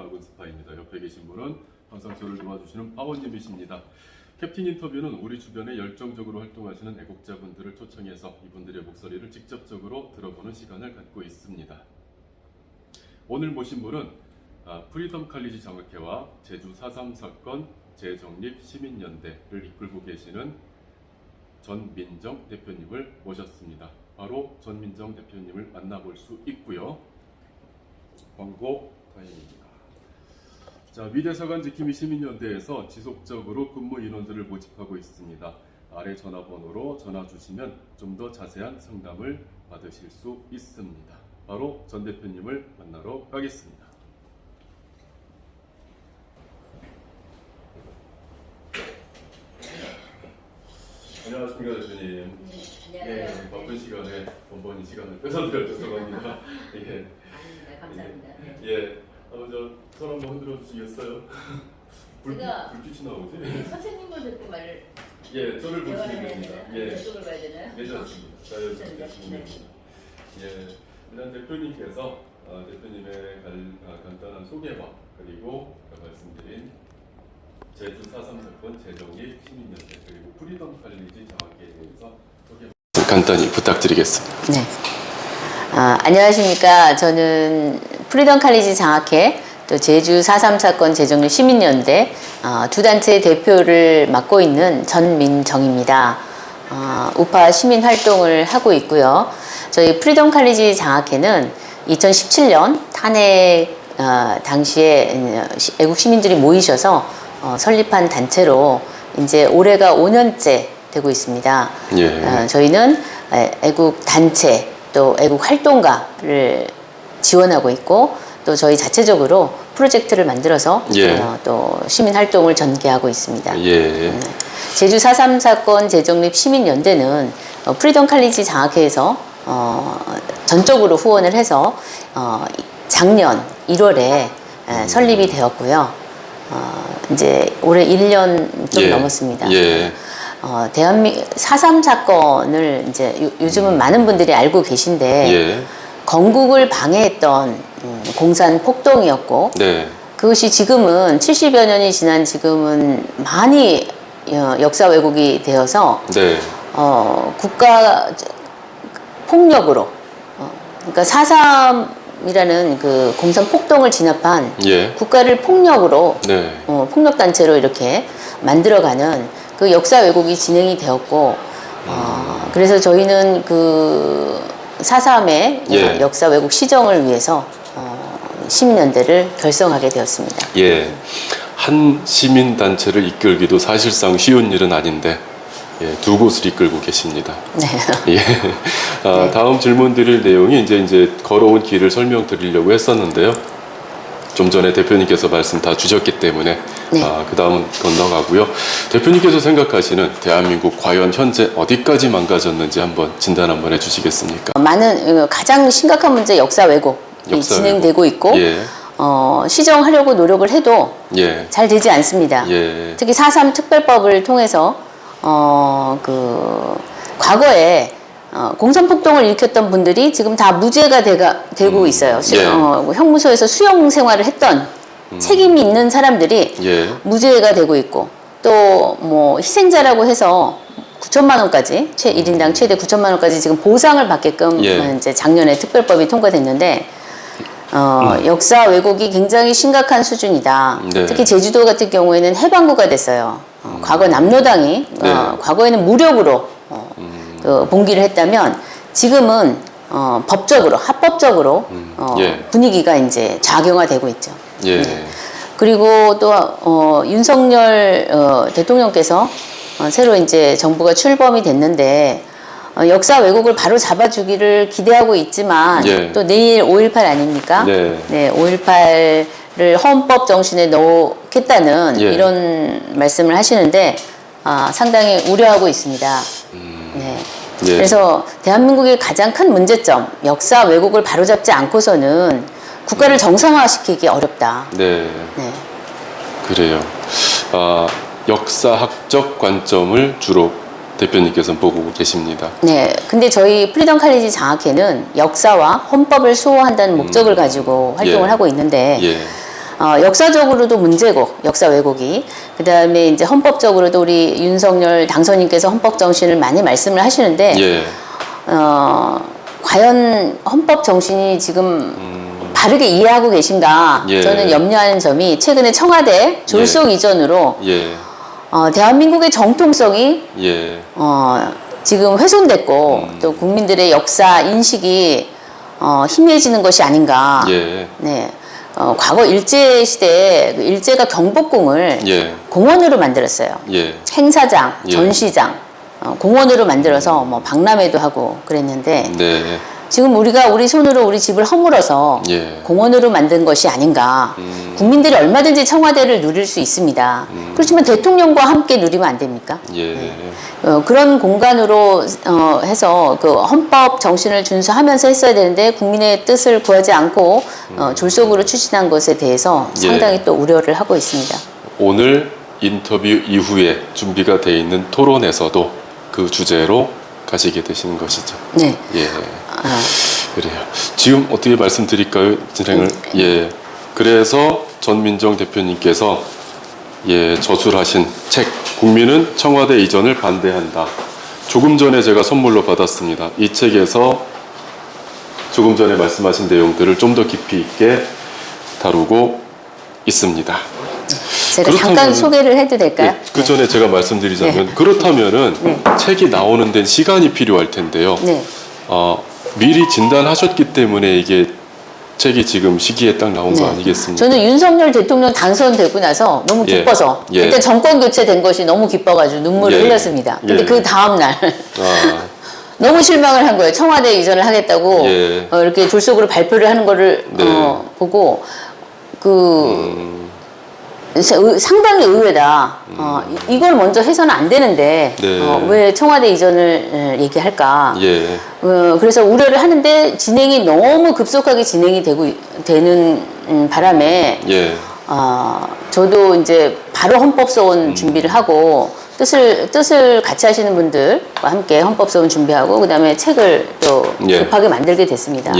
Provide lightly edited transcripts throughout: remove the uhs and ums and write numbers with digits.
아군 스파입니다. 옆에 계신 분은 항상 저를 도와주시는 파워님이십니다. 캡틴 인터뷰는 우리 주변에 열정적으로 활동하시는 애국자분들을 초청해서 이분들의 목소리를 직접적으로 들어보는 시간을 갖고 있습니다. 오늘 모신 분은 프리덤 칼리지 장학회와 제주 4.3 사건 재정립 시민연대를 이끌고 계시는 전민정 대표님을 모셨습니다. 바로 전민정 대표님을 만나볼 수 있고요. 광고 타임입니다. 자, 미대사관 지킴이 시민연대에서 지속적으로 근무 인원들을 모집하고 있습니다. 아래 전화번호로 전화 주시면 좀 더 자세한 상담을 받으실 수 있습니다. 바로 전 대표님을 만나러 가겠습니다. 안녕하십니까 대표님. 네, 안녕하세요. 예, 바쁜 시간에 번번이 시간을 뺏어드려 죄송합니다. 예. 네, 감사합니다. 네. 예. 손 한번 흔들어 주시겠어요? 제가 불빛이 나오지? 선생님을 듣고 말을 예, 저를 보시면 대화를 해야 됩니다. 되나요? 예. 이쪽을 봐야 되나요? 괜찮습니다. 자유롭게 진행됩니다. 예. 일단 대표님께서 대표님의 간단한 소개와 그리고 아까 말씀드린 제주 4.3 사건 재정립 시민연대 그리고 프리덤 칼리지 장학회에 대해서 소개 간단히 부탁드리겠습니다. 네. 안녕하십니까. 저는 프리덤 칼리지 장학회 또 제주 4.3 사건 재정립 시민연대 두 단체의 대표를 맡고 있는 전민정입니다. 우파 시민 활동을 하고 있고요. 저희 프리덤 칼리지 장학회는 2017년 탄핵 당시에 애국 시민들이 모이셔서 설립한 단체로 이제 올해가 5년째 되고 있습니다. 예. 저희는 애국 단체 또 애국 활동가를 지원하고 있고 또 저희 자체적으로 프로젝트를 만들어서 예. 또 시민 활동을 전개하고 있습니다. 예. 제주 4.3 사건 재정립 시민연대는 프리덤 칼리지 장학회에서 전적으로 후원을 해서 작년 1월에 설립이 되었고요. 이제 올해 1년 좀 예. 넘었습니다. 예. 대한민국 4.3 사건을 이제 요즘은 많은 분들이 알고 계신데 예. 건국을 방해했던 공산 폭동이었고 네. 그것이 지금은 70여 년이 지난 지금은 많이 역사 왜곡이 되어서 네. 국가 폭력으로 그러니까 4.3이라는 그 공산 폭동을 진압한 예. 국가를 폭력으로 네. 폭력 단체로 이렇게 만들어가는 그 역사 왜곡이 진행이 되었고 그래서 저희는 그 4.3의 예. 역사 왜곡 시정을 위해서 시민연대를 결성하게 되었습니다. 예. 한 시민 단체를 이끌기도 사실상 쉬운 일은 아닌데 예, 두 곳을 이끌고 계십니다. 네. 예. 다음 질문 드릴 내용이 이제 걸어온 길을 설명드리려고 했었는데요. 좀 전에 대표님께서 말씀 다 주셨기 때문에 네. 그 다음은 건너가고요. 대표님께서 생각하시는 대한민국 과연 현재 어디까지 망가졌는지 한번 진단 한번 해주시겠습니까? 가장 심각한 문제 역사 왜곡이 진행되고 있고 예. 시정하려고 노력을 해도 예. 잘 되지 않습니다. 예. 특히 4.3 특별법을 통해서 과거에 공산폭동을 일으켰던 분들이 지금 다 무죄가 되고 있어요. 예. 형무소에서 수용 생활을 했던 책임이 있는 사람들이 예. 무죄가 되고 있고 또 뭐 희생자라고 해서 9천만 원까지 1인당 최대 9천만 원까지 지금 보상을 받게끔 예. 이제 작년에 특별법이 통과됐는데 역사 왜곡이 굉장히 심각한 수준이다. 네. 특히 제주도 같은 경우에는 해방구가 됐어요. 과거 남로당이 네. 과거에는 무력으로 그 봉기를 했다면 지금은 법적으로 합법적으로 예. 분위기가 이제 작용화되고 있죠. 예. 네. 그리고 또 윤석열 대통령께서 새로 이제 정부가 출범이 됐는데 역사 왜곡을 바로 잡아주기를 기대하고 있지만 예. 또 내일 5.18 아닙니까? 네. 네, 5.18을 헌법 정신에 넣겠다는 예. 이런 말씀을 하시는데 상당히 우려하고 있습니다. 네. 예. 그래서 대한민국의 가장 큰 문제점, 역사 왜곡을 바로잡지 않고서는 국가를 정상화시키기 어렵다. 네. 네. 그래요. 역사학적 관점을 주로 대표님께서는 보고 계십니다. 네, 근데 저희 프리덤 칼리지 장학회는 역사와 헌법을 수호한다는 목적을 가지고 활동을 예. 하고 있는데 예. 역사적으로도 문제고, 역사 왜곡이. 그 다음에 이제 헌법적으로도 우리 윤석열 당선인께서 헌법 정신을 많이 말씀을 하시는데, 예. 과연 헌법 정신이 지금 바르게 이해하고 계신가? 예. 저는 염려하는 점이 최근에 청와대 졸속 이전으로 예. 대한민국의 정통성이 예. 지금 훼손됐고 또 국민들의 역사 인식이 희미해지는 것이 아닌가. 예. 네. 과거 일제 시대에 그 일제가 경복궁을 예. 공원으로 만들었어요. 예. 행사장, 예. 전시장, 공원으로 만들어서 뭐 박람회도 하고 그랬는데 네. 지금 우리가 우리 손으로 우리 집을 허물어서 예. 공원으로 만든 것이 아닌가. 국민들이 얼마든지 청와대를 누릴 수 있습니다. 그렇지만 대통령과 함께 누리면 안 됩니까? 예. 그런 공간으로 해서 그 헌법 정신을 준수하면서 했어야 되는데 국민의 뜻을 구하지 않고 졸속으로 추진한 것에 대해서 예. 상당히 또 우려를 하고 있습니다. 오늘 인터뷰 이후에 준비가 돼 있는 토론에서도 그 주제로 가시게 되시는 것이죠. 네. 예. 그래요. 지금 어떻게 말씀드릴까요? 진행을. 예. 그래서 전민정 대표님께서 저술하신 책 국민은 청와대 이전을 반대한다. 조금 전에 제가 선물로 받았습니다. 이 책에서 조금 전에 말씀하신 내용들을 좀 더 깊이 있게 다루고 있습니다. 제가 잠깐 소개를 해도 될까요? 네, 그 전에 제가 말씀드리자면 그렇다면은 책이 나오는 데는 시간이 필요할 텐데요. 네. 미리 진단하셨기 때문에 이게 책이 지금 시기에 딱 나온 거 아니겠습니까? 저는 윤석열 대통령 당선되고 나서 너무 기뻐서 그때 정권 교체된 것이 너무 기뻐가지고 눈물을 흘렸습니다. 근데 그 다음 날 너무 실망을 한 거예요. 청와대 이전을 하겠다고 이렇게 졸속으로 발표를 하는 거를 보고 상당히 의외다. 이걸 먼저 해서는 안 되는데 왜 청와대 이전을 얘기할까? 그래서 우려를 하는데 진행이 너무 급속하게 진행이 되는 바람에 저도 이제 바로 헌법소원 준비를 하고 뜻을 같이 하시는 분들과 함께 헌법소원 준비하고 그다음에 책을 또 급하게 만들게 됐습니다.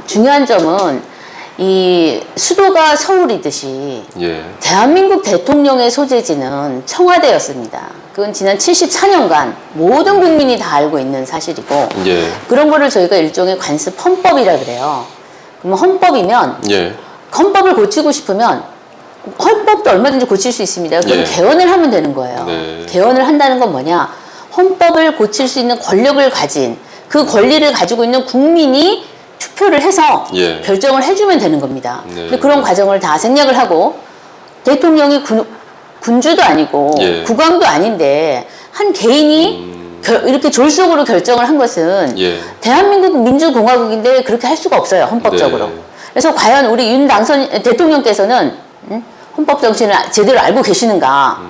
중요한 점은 이 수도가 서울이듯이 대한민국 대통령의 소재지는 청와대였습니다. 그건 지난 74년간 모든 국민이 다 알고 있는 사실이고 그런 거를 저희가 일종의 관습 헌법이라 그래요. 그럼 헌법이면 헌법을 고치고 싶으면 헌법도 얼마든지 고칠 수 있습니다. 그럼 개헌을 하면 되는 거예요. 개헌을 한다는 건 뭐냐? 헌법을 고칠 수 있는 권력을 가진 그 권리를 가지고 있는 국민이 투표를 해서 결정을 해주면 되는 겁니다. 근데 그런 과정을 다 생략을 하고 대통령이 군주도 아니고 국왕도 아닌데 한 개인이 이렇게 졸속으로 결정을 한 것은 대한민국 민주공화국인데 그렇게 할 수가 없어요. 헌법적으로. 그래서 과연 우리 윤 대통령께서는 헌법 정신을 제대로 알고 계시는가?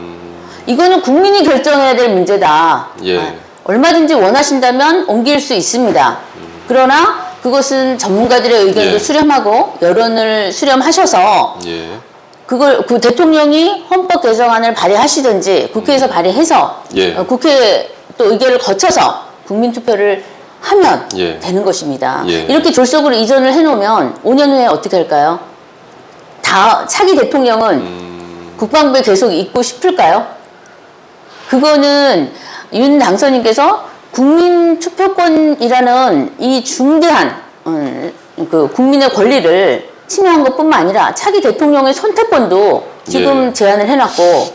이거는 국민이 결정해야 될 문제다. 얼마든지 원하신다면 옮길 수 있습니다. 그러나 그것은 전문가들의 의견도 수렴하고 여론을 수렴하셔서 그 대통령이 헌법 개정안을 발의하시든지 국회에서 발의해서 국회 또 의결을 거쳐서 국민 투표를 하면 되는 것입니다. 이렇게 졸속으로 이전을 해놓으면 5년 후에 어떻게 할까요? 차기 대통령은 국방부에 계속 있고 싶을까요? 그거는 윤 당선인께서 국민 투표권이라는 이 중대한 그 국민의 권리를 침해한 것뿐만 아니라 차기 대통령의 선택권도 지금 제한을 해놨고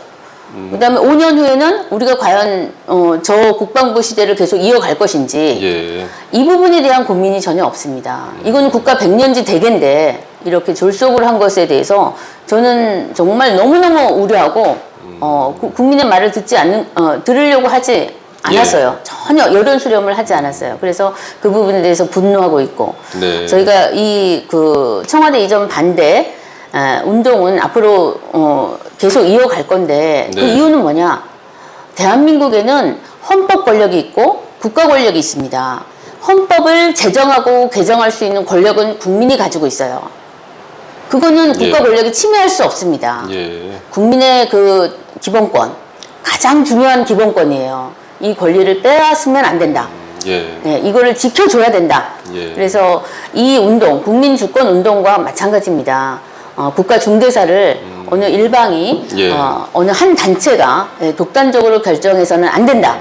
그다음에 5년 후에는 우리가 과연 저 국방부 시대를 계속 이어갈 것인지 이 부분에 대한 고민이 전혀 없습니다. 이건 국가 100년지 대계인데 이렇게 졸속으로 한 것에 대해서 저는 정말 너무너무 우려하고 국민의 말을 들으려고 하지 않았어요. 전혀 여론 수렴을 하지 않았어요. 그래서 그 부분에 대해서 분노하고 있고 저희가 이 청와대 이전 반대 운동은 앞으로 계속 이어갈 건데 그 이유는 뭐냐? 대한민국에는 헌법 권력이 있고 국가 권력이 있습니다. 헌법을 제정하고 개정할 수 있는 권력은 국민이 가지고 있어요. 그거는 국가 권력이 침해할 수 없습니다. 국민의 그 기본권, 가장 중요한 기본권이에요. 이 권리를 빼앗으면 안 된다. 이거를 지켜줘야 된다. 그래서 이 운동, 국민주권 운동과 마찬가지입니다. 국가 중대사를 어느 일방이 예. 어느 한 단체가 독단적으로 결정해서는 안 된다.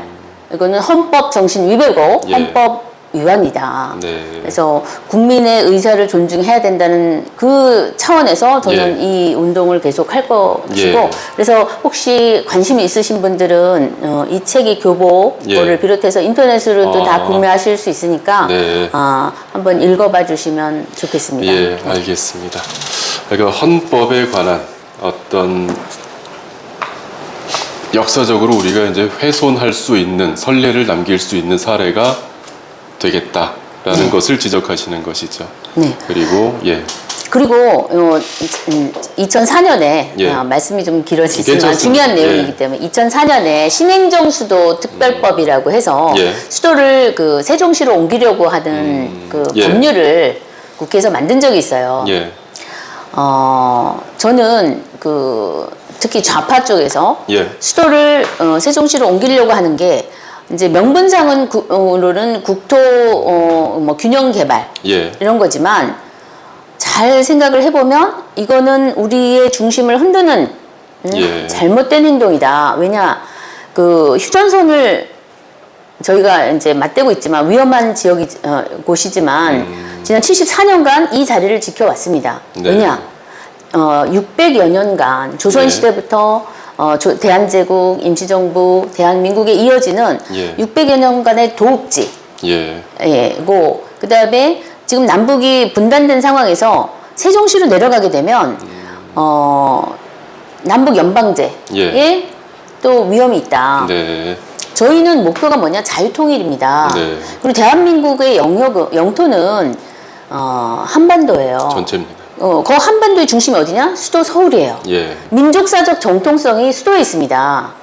이거는 헌법 정신 위배고 예. 헌법 위반이다. 네. 그래서 국민의 의사를 존중해야 된다는 그 차원에서 저는 이 운동을 계속 할 것이고 예. 그래서 혹시 관심이 있으신 분들은 이 책이 교보를 비롯해서 인터넷으로도 다 구매하실 수 있으니까 네. 한번 읽어봐 주시면 좋겠습니다. 예, 알겠습니다. 그러니까 헌법에 관한 어떤 역사적으로 우리가 이제 훼손할 수 있는 선례를 남길 수 있는 사례가 되겠다라는 것을 지적하시는 것이죠. 네. 그리고 그리고 2004년에 예. 말씀이 좀 길어지지만 괜찮습니다. 중요한 내용이기 예. 때문에 2004년에 신행정 수도 특별법이라고 해서 예. 수도를 그 세종시로 옮기려고 하는 그 예. 법률을 국회에서 만든 적이 있어요. 예. 저는 특히 좌파 쪽에서 예. 수도를 세종시로 옮기려고 하는 게 이제 명분상으로는 국토 뭐 균형 개발 예. 이런 거지만 잘 생각을 해보면 이거는 우리의 중심을 흔드는 예. 잘못된 행동이다. 왜냐 그 휴전선을 저희가 이제 맞대고 있지만 위험한 곳이지만 지난 74년간 이 자리를 지켜왔습니다. 네. 왜냐 600여 년간 조선시대부터 대한제국, 임시정부, 대한민국에 이어지는 예. 600여 년간의 도읍지 고 그 다음에 지금 남북이 분단된 상황에서 세종시로 내려가게 되면 남북 연방제에 또 위험이 있다. 네. 저희는 목표가 뭐냐 자유통일입니다. 네. 그리고 대한민국의 영토는 한반도예요. 전체입니다. 그 한반도의 중심이 어디냐? 수도 서울이에요. 예. 민족사적 정통성이 수도에 있습니다.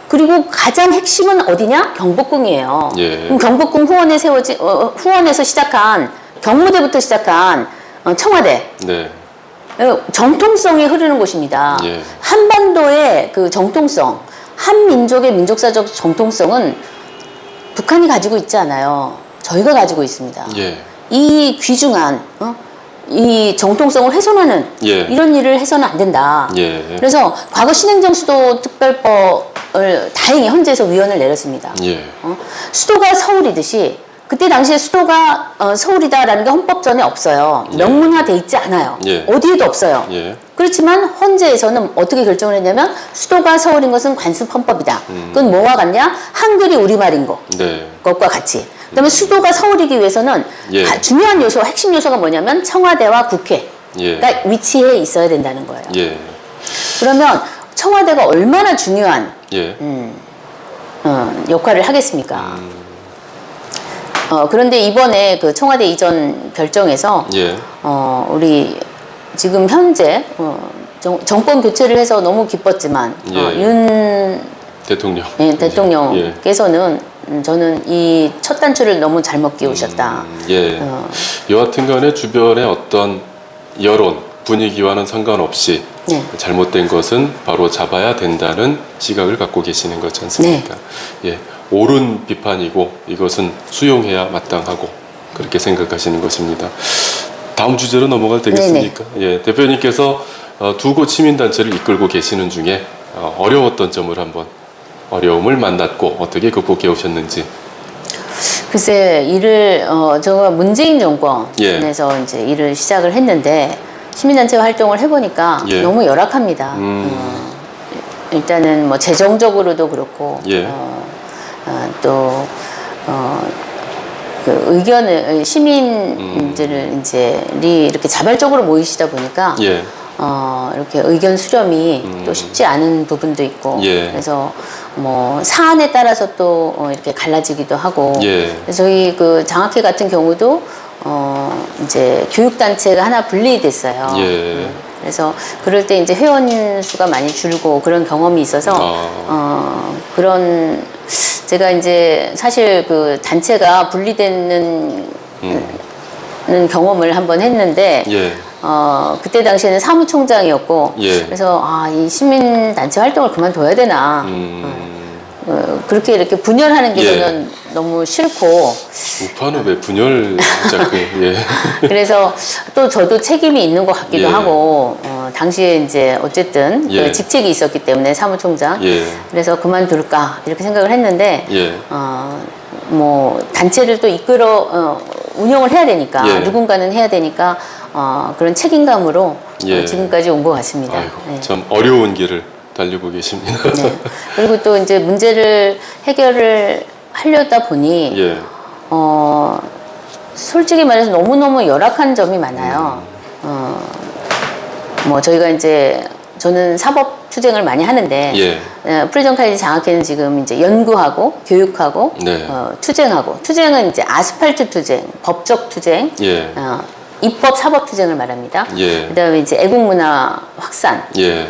그리고 가장 핵심은 어디냐? 경복궁이에요. 예. 그럼 경복궁 후원에서 시작한 경무대부터 시작한 청와대 네. 정통성이 흐르는 곳입니다. 예. 한반도의 그 정통성, 한민족의 민족사적 정통성은 북한이 가지고 있지 않아요. 저희가 가지고 있습니다. 예. 이 귀중한 이 정통성을 훼손하는 예. 이런 일을 해서는 안 된다. 예. 그래서 과거 신행정수도 특별법을 다행히 헌재에서 위헌을 내렸습니다. 예. 수도가 서울이듯이 그때 당시에 수도가 서울이다라는 게 헌법전에 없어요. 예. 명문화돼 있지 않아요. 예. 어디에도 없어요. 예. 그렇지만 헌재에서는 어떻게 결정을 했냐면 수도가 서울인 것은 관습 헌법이다. 그건 뭐와 같냐? 한글이 우리말인 네. 것과 같이. 그다음에 수도가 서울이기 위해서는 예. 중요한 요소, 핵심 요소가 뭐냐면 청와대와 국회가 예. 위치해 있어야 된다는 거예요. 예. 그러면 청와대가 얼마나 중요한 예. 역할을 하겠습니까? 그런데 이번에 그 청와대 이전 결정에서 예. 우리 지금 현재 정권 교체를 해서 너무 기뻤지만 예. 윤 대통령. 대통령께서는 저는 이 첫 단추를 너무 잘못 끼우셨다. 예. 여하튼 간에 주변의 어떤 여론, 분위기와는 상관없이 네. 잘못된 것은 바로 잡아야 된다는 시각을 갖고 계시는 거지 않습니까? 예. 옳은 비판이고 이것은 수용해야 마땅하고 그렇게 생각하시는 것입니다. 다음 주제로 넘어갈 되겠습니까? 예. 대표님께서 두 곳 시민단체를 이끌고 계시는 중에 어려웠던 점을 한번 어려움을 만났고 어떻게 극복해 오셨는지. 글쎄 제가 문재인 정권에서 이제 일을 시작을 했는데 시민단체 활동을 해보니까 예. 너무 열악합니다. 일단은 뭐 재정적으로도 그렇고 예. 또 그 의견을 시민들을 이제 이렇게 자발적으로 모이시다 보니까 예. 이렇게 의견 수렴이 또 쉽지 않은 부분도 있고 예. 그래서 뭐 사안에 따라서 또 이렇게 갈라지기도 하고 예. 그래서 저희 그 장학회 같은 경우도 이제 교육단체가 하나 분리됐어요. 예. 그래서 그럴 때 이제 회원 수가 많이 줄고 그런 경험이 있어서 그런 제가 이제 사실 그 단체가 분리되는 경험을 한번 했는데 예. 그때 당시에는 사무총장이었고 예. 그래서 이 시민단체 활동을 그만둬야 되나 그렇게 이렇게 분열하는 게 예. 저는 너무 싫고 우파는 왜 분열 자꾸 예. 그래서 또 저도 책임이 있는 것 같기도 예. 하고 당시에 이제 어쨌든 예. 그 직책이 있었기 때문에 사무총장 예. 그래서 그만둘까 이렇게 생각을 했는데 예. 뭐 단체를 또 이끌어 운영을 해야 되니까 예. 누군가는 해야 되니까 그런 책임감으로 예. 지금까지 온 것 같습니다. 아이고, 네. 참 어려운 길을 달리고 계십니다. 네. 그리고 또 이제 문제를 해결을 하려다 보니 예. 솔직히 말해서 너무너무 열악한 점이 많아요. 뭐 저희가 이제 저는 사법 투쟁을 많이 하는데 예. 프리덤 칼리지 장학회는 지금 이제 연구하고 교육하고 네. 투쟁하고 투쟁은 이제 아스팔트 투쟁, 법적 투쟁, 예. 입법 사법 투쟁을 말합니다. 예. 그다음에 이제 애국문화 확산. 예.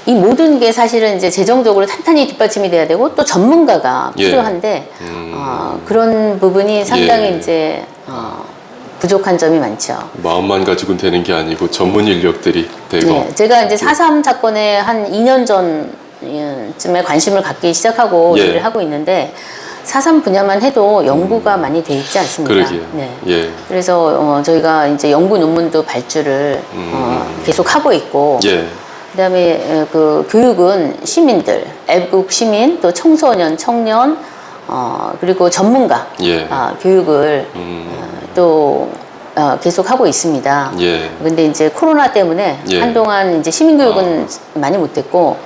이 모든 게 사실은 이제 재정적으로 탄탄히 뒷받침이 돼야 되고 또 전문가가 예. 필요한데 그런 부분이 상당히 예. 이제 부족한 점이 많죠. 마음만 가지고는 되는 게 아니고 전문 인력들이 되고 네, 제가 이제 4.3 사건에 한 2년 전쯤에 관심을 갖기 시작하고 예. 일을 하고 있는데 4.3 분야만 해도 연구가 많이 돼 있지 않습니까? 그러게요. 네. 예. 그래서 저희가 이제 연구 논문도 발주를 계속 하고 있고 예. 그다음에 그 교육은 시민들, 애국 시민, 또 청소년, 청년, 그리고 전문가 예. 교육을 또 계속 하고 있습니다. 예. 근데 이제 코로나 때문에 예. 한동안 이제 시민 교육은 많이 못했고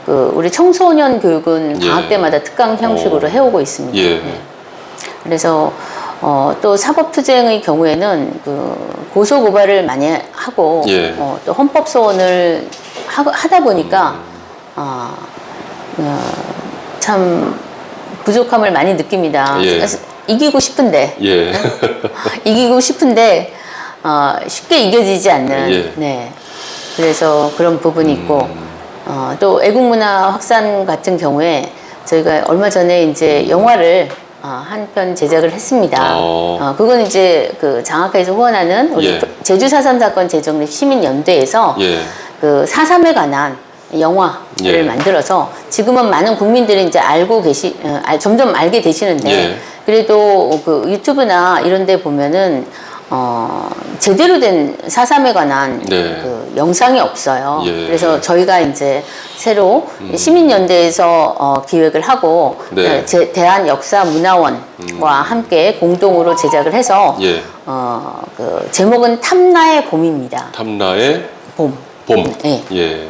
그 우리 청소년 교육은 방학 예. 때마다 특강 형식으로 해오고 있습니다. 예. 네. 그래서 또 사법투쟁의 경우에는 그 고소 고발을 많이 하고 예. 또 헌법 소원을 하다 보니까 참 부족함을 많이 느낍니다. 예. 이기고 싶은데 예. 이기고 싶은데 쉽게 이겨지지 않는 예. 네. 그래서 그런 부분이 있고 또 애국문화 확산 같은 경우에 저희가 얼마 전에 이제 영화를 한 편 제작을 했습니다. 그건 이제 그 장학회에서 후원하는 우리 예. 제주 4.3 사건 재정립 시민연대에서 예. 그 4.3에 관한 영화를 예. 만들어서 지금은 많은 국민들이 이제 알고 점점 알게 되시는데 예. 그래도 그 유튜브나 이런 데 보면은 제대로 된 4.3에 관한 네. 그 영상이 없어요. 예. 그래서 저희가 이제 새로 시민연대에서 기획을 하고 네. 대한역사문화원과 함께 공동으로 제작을 해서 예. 그 제목은 탐나의 봄입니다. 탐나의 봄. 봄. 네. 예.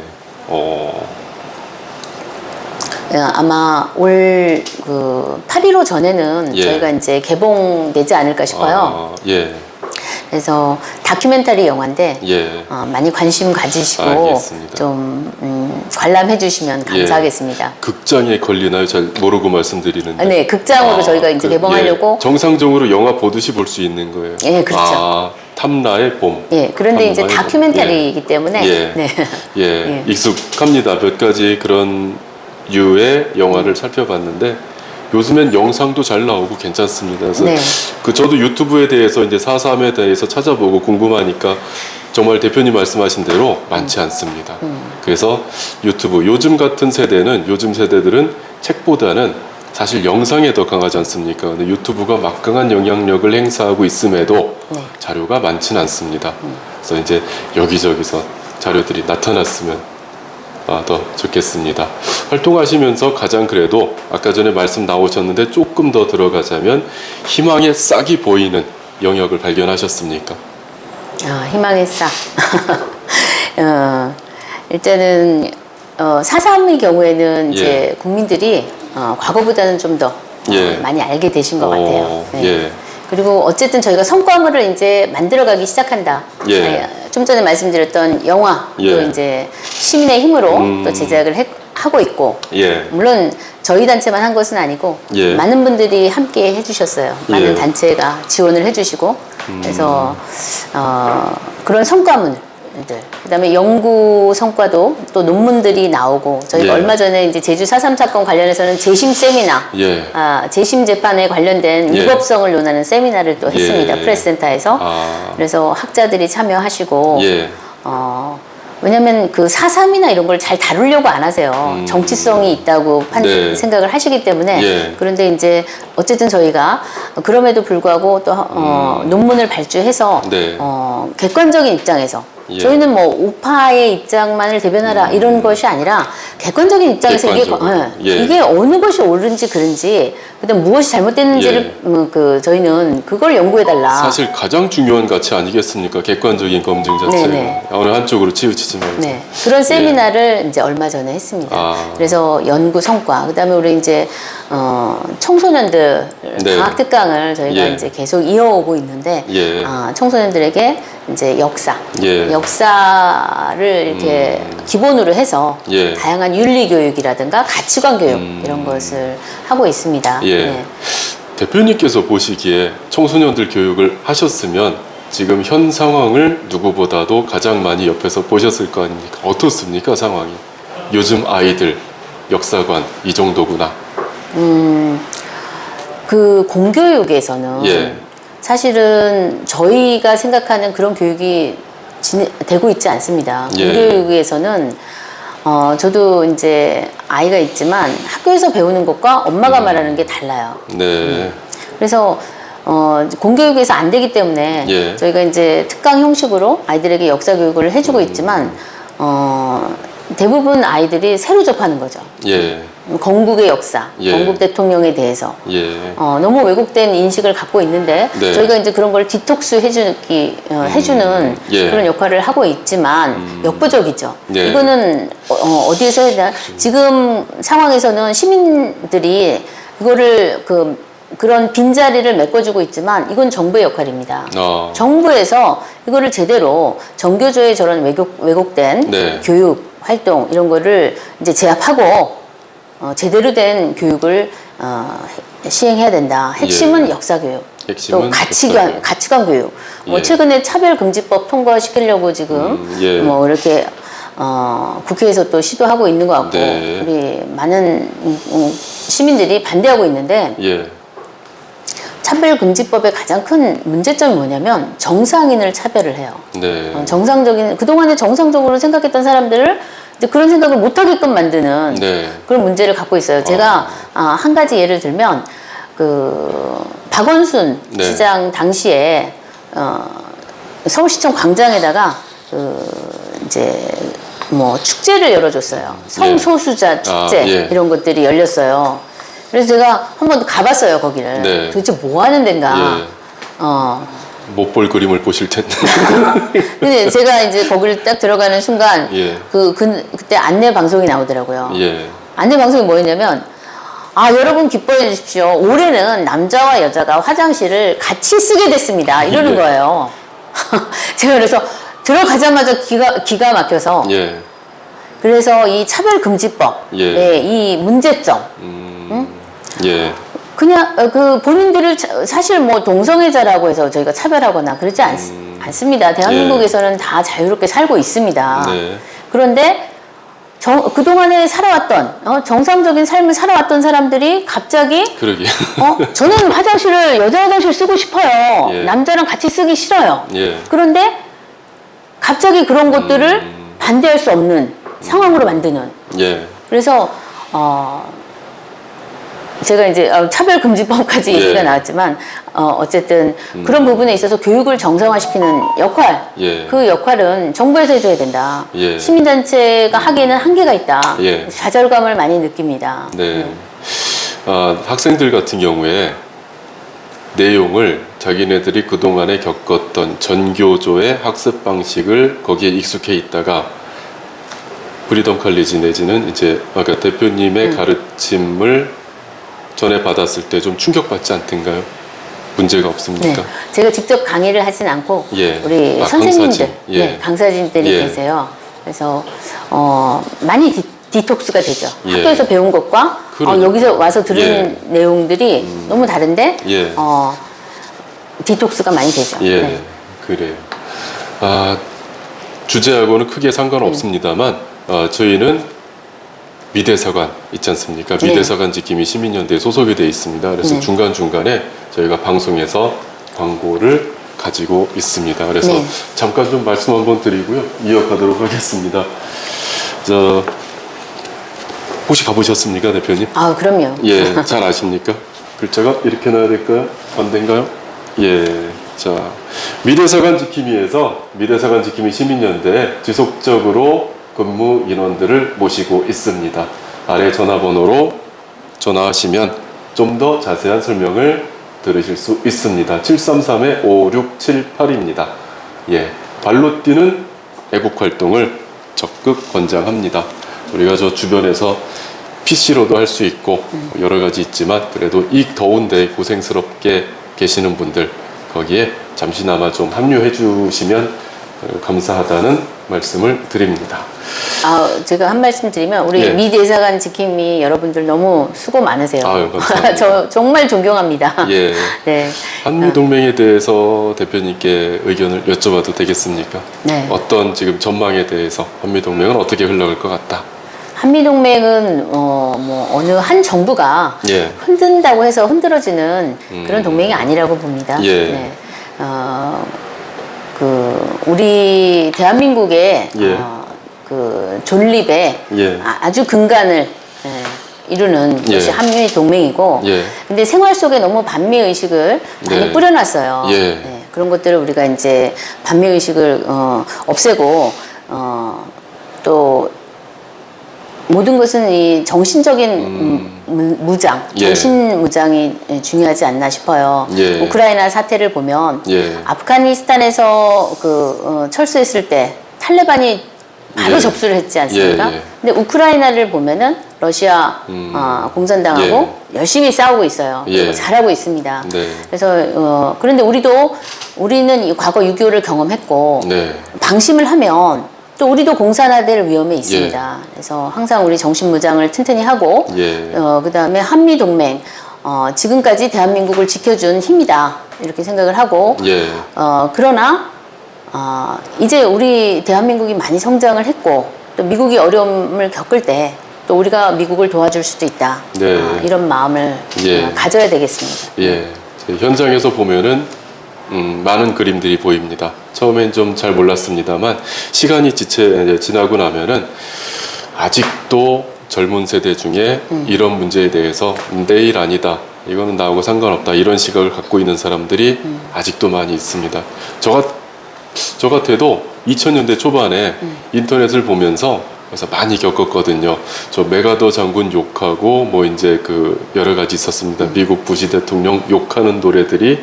아마 올 그 8.15 전에는 예. 저희가 이제 개봉되지 않을까 싶어요. 예. 그래서 다큐멘터리 영화인데 예. 많이 관심 가지시고 알겠습니다. 좀 관람해 주시면 감사하겠습니다. 극장에 걸리나요? 잘 모르고 말씀드리는데. 네, 극장으로 저희가 이제 개봉하려고. 예. 정상적으로 영화 보듯이 볼 수 있는 거예요. 예, 그렇죠. 탐나의 봄. 예, 그런데 이제 탐나의 봄. 다큐멘터리이기 때문에 예. 네. 예. 예. 익숙합니다. 몇 가지 그런 류의 영화를 살펴봤는데 요즘엔 영상도 잘 나오고 괜찮습니다. 그래서 네. 저도 유튜브에 대해서 이제 4.3에 대해서 찾아보고 궁금하니까 정말 대표님 말씀하신 대로 많지 않습니다. 그래서 유튜브 요즘 같은 세대는 요즘 세대들은 책보다는 사실 영상에 더 강하지 않습니까? 근데 유튜브가 막강한 영향력을 행사하고 있음에도 네. 자료가 많지는 않습니다. 그래서 이제 여기저기서 자료들이 나타났으면 더 좋겠습니다. 활동하시면서 가장 그래도 아까 전에 말씀 나오셨는데 조금 더 들어가자면 희망의 싹이 보이는 영역을 발견하셨습니까? 희망의 싹. 일단은 4.3의 경우에는 이제 국민들이 과거보다는 좀 더 예. 많이 알게 되신 것 같아요. 네. 예. 그리고 어쨌든 저희가 성과물을 이제 만들어가기 시작한다. 예. 네, 좀 전에 말씀드렸던 영화도 예. 이제 시민의 힘으로 또 제작을 하고 있고 예. 물론 저희 단체만 한 것은 아니고 예. 많은 분들이 함께 해주셨어요. 많은 예. 단체가 지원을 해주시고 그래서 그런 성과물들 그다음에 연구 성과도 또 논문들이 나오고 저희가 예. 얼마 전에 이제 제주 4.3 사건 관련해서는 재심 세미나 예. 재심 재판에 관련된 예. 위법성을 논하는 세미나를 또 했습니다. 예. 프레스센터에서. 그래서 학자들이 참여하시고 예. 왜냐면 그 4.3이나 이런 걸 잘 다루려고 안 하세요. 정치성이 있다고 네. 생각을 하시기 때문에. 예. 그런데 이제 어쨌든 저희가 그럼에도 불구하고 또 논문을 발주해서 네. 객관적인 입장에서 예. 저희는 뭐 우파의 입장만을 대변하라 이런 것이 아니라 객관적인 입장에서 객관적으로. 예. 이게 어느 것이 옳은지 그른지 그다음 무엇이 잘못됐는지를 저희는 그걸 연구해달라. 사실 가장 중요한 가치 아니겠습니까? 객관적인 검증 자체. 네네. 어느 한쪽으로 치우치지 말고. 네, 그런 세미나를 이제 얼마 전에 했습니다. 아. 그래서 연구 성과, 그다음에 우리 이제 청소년들 네. 방학 특강을 저희가 예. 이제 계속 이어오고 있는데 예. 청소년들에게 이제 예. 역사를 이렇게 기본으로 해서 예. 다양한 윤리 교육이라든가 가치관 교육 이런 것을 하고 있습니다. 예. 네. 대표님께서 보시기에 청소년들 교육을 하셨으면 지금 현 상황을 누구보다도 가장 많이 옆에서 보셨을 거 아닙니까? 어떻습니까, 상황이? 요즘 아이들 역사관 이 정도구나. 그 공교육에서는 예. 사실은 저희가 생각하는 그런 교육이 되고 있지 않습니다. 예. 공교육에서는 저도 이제 아이가 있지만 학교에서 배우는 것과 엄마가 말하는 게 달라요. 네. 그래서 공교육에서 안 되기 때문에 예. 저희가 이제 특강 형식으로 아이들에게 역사 교육을 해주고 있지만 대부분 아이들이 새로 접하는 거죠. 예. 건국의 역사, 예. 건국 대통령에 대해서 예. 너무 왜곡된 인식을 갖고 있는데 네. 저희가 이제 그런 걸 디톡스 해주는 예. 그런 역할을 하고 있지만 역부족이죠. 네. 이거는 어디에서 해야 되나? 지금 상황에서는 시민들이 이거를 그런 빈자리를 메꿔주고 있지만 이건 정부의 역할입니다. 정부에서 이거를 제대로 정교조의 저런 왜곡된 네. 교육 활동 이런 거를 이제 제압하고 제대로 된 교육을 시행해야 된다. 핵심은 예. 역사 교육, 핵심은 또 역사교육. 가치관 교육. 뭐 예. 최근에 차별금지법 통과시키려고 지금 예. 뭐 이렇게 국회에서 또 시도하고 있는 것 같고 네. 우리 많은 시민들이 반대하고 있는데 예. 차별금지법의 가장 큰 문제점이 뭐냐면 정상인을 차별을 해요. 네. 그동안에 정상적으로 생각했던 사람들을 이제 그런 생각을 못하게끔 만드는 네. 그런 문제를 갖고 있어요. 제가 한 가지 예를 들면 박원순 네. 시장 당시에 서울시청 광장에다가 이제 뭐 축제를 열어줬어요. 성소수자 축제 예. 이런 것들이 열렸어요. 그래서 제가 한번 가봤어요 거기를. 네. 도대체 뭐 하는 데인가. 예. 못 볼 그림을 보실 텐데. 근데 제가 이제 거기를 딱 들어가는 순간 예. 그때 안내 방송이 나오더라고요. 예. 안내 방송이 뭐였냐면 여러분 기뻐해 주십시오. 올해는 남자와 여자가 화장실을 같이 쓰게 됐습니다. 이러는 예. 거예요. 제가 그래서 들어가자마자 기가 막혀서 예. 그래서 이 차별금지법의 예. 이 문제점 예. 그냥 본인들을 사실 뭐 동성애자라고 해서 저희가 차별하거나 그러지 않습니다. 대한민국에서는 다 자유롭게 살고 있습니다. 네. 그런데 그동안에 살아왔던 정상적인 삶을 살아왔던 사람들이 갑자기 그러게. 저는 여자 화장실 쓰고 싶어요. 예. 남자랑 같이 쓰기 싫어요. 예. 그런데 갑자기 그런 것들을 반대할 수 없는 상황으로 만드는. 예. 그래서 제가 이제 차별금지법까지 예. 얘기가 나왔지만 어쨌든 그런 부분에 있어서 교육을 정상화시키는 역할 예. 그 역할은 정부에서 해줘야 된다. 예. 시민단체가 하기에는 한계가 있다. 예. 좌절감을 많이 느낍니다. 네. 학생들 같은 경우에 내용을 자기네들이 그동안에 겪었던 전교조의 학습 방식을 거기에 익숙해 있다가 브리덤 칼리지 내지는 이제 아까 대표님의 가르침을 전에 받았을 때 좀 충격받지 않던가요? 문제가 없습니까? 네. 제가 직접 강의를 하진 않고 예. 우리 선생님들, 강사진. 예. 네, 강사진들이 예. 계세요. 그래서 많이 디톡스가 되죠. 예. 학교에서 배운 것과 그러니까. 여기서 와서 들은 내용들이 너무 다른데 예. 디톡스가 많이 되죠. 예, 네. 그래요. 주제하고는 크게 상관없습니다만 저희는 미대사관 있지 않습니까? 네. 미대사관 지킴이 시민연대에 소속이 되어 있습니다. 그래서 네. 중간중간에 저희가 방송에서 광고를 가지고 있습니다. 그래서 네. 잠깐 좀 말씀 한번 드리고요. 이어가도록 하겠습니다. 자, 혹시 가보셨습니까, 대표님? 아, 그럼요. 예, 잘 아십니까? 글자가 이렇게 나야 될까요? 반대인가요? 예, 자, 미래사관 지킴이에서 미래사관 지킴이 시민연대에 지속적으로 근무 인원들을 모시고 있습니다. 아래 전화번호로 전화하시면 좀 더 자세한 설명을 들으실 수 있습니다. 733-5678입니다. 예, 발로 뛰는 애국 활동을 적극 권장합니다. 우리가 저 주변에서 PC로도 할 수 있고 여러 가지 있지만 그래도 이 더운데 고생스럽게 계시는 분들 거기에 잠시나마 좀 합류해 주시면 감사하다는 말씀을 드립니다. 아, 제가 한 말씀 드리면 우리 예. 미 대사관 지킴이 여러분들 너무 수고 많으세요. 아유, 감사합니다. 저 정말 존경합니다. 예. 네. 한미 동맹에 대해서 대표님께 의견을 여쭤봐도 되겠습니까? 네. 어떤 지금 전망에 대해서 한미 동맹은 어떻게 흘러갈 것 같다? 한미 동맹은 뭐 어느 한 정부가 예. 흔든다고 해서 흔들어지는 그런 동맹이 아니라고 봅니다. 예. 네. 우리 대한민국의 예. 그 존립에 예. 아주 근간을 이루는 예. 것이 한미 동맹이고, 예. 근데 생활 속에 너무 반미 의식을 많이 네. 뿌려놨어요. 예. 네, 그런 것들을 우리가 이제 반미 의식을 없애고 또 모든 것은 이 정신적인 무장, 예. 정신 무장이 중요하지 않나 싶어요. 예. 우크라이나 사태를 보면 예. 아프가니스탄에서 철수했을 때 탈레반이 바로 예. 접수를 했지 않습니까? 예, 예. 근데 우크라이나를 보면은 러시아 공산당하고 열심히 싸우고 있어요. 예. 그리고 잘하고 있습니다. 네. 그래서 그런데 우리는 이 과거 6.25를 경험했고 네. 방심을 하면 또 우리도 공산화될 위험이 있습니다. 그래서 항상 우리 정신무장을 튼튼히 하고 예. 그다음에 한미동맹 지금까지 대한민국을 지켜준 힘이다 이렇게 생각을 하고 예. 그러나 이제 우리 대한민국이 많이 성장을 했고 또 미국이 어려움을 겪을 때 또 우리가 미국을 도와줄 수도 있다. 네. 이런 마음을 예. 가져야 되겠습니다. 예. 현장에서 보면은 많은 그림들이 보입니다. 처음엔 좀 잘 몰랐습니다만 시간이 지나고 나면은 아직도 젊은 세대 중에 이런 문제에 대해서 내 일 아니다. 이거는 나하고 상관없다. 이런 시각을 갖고 있는 사람들이 아직도 많이 있습니다. 저 같아도 2000년대 초반에 인터넷을 보면서 그래서 많이 겪었거든요. 저 메가더 장군 욕하고 뭐 이제 여러 가지 있었습니다. 미국 부시 대통령 욕하는 노래들이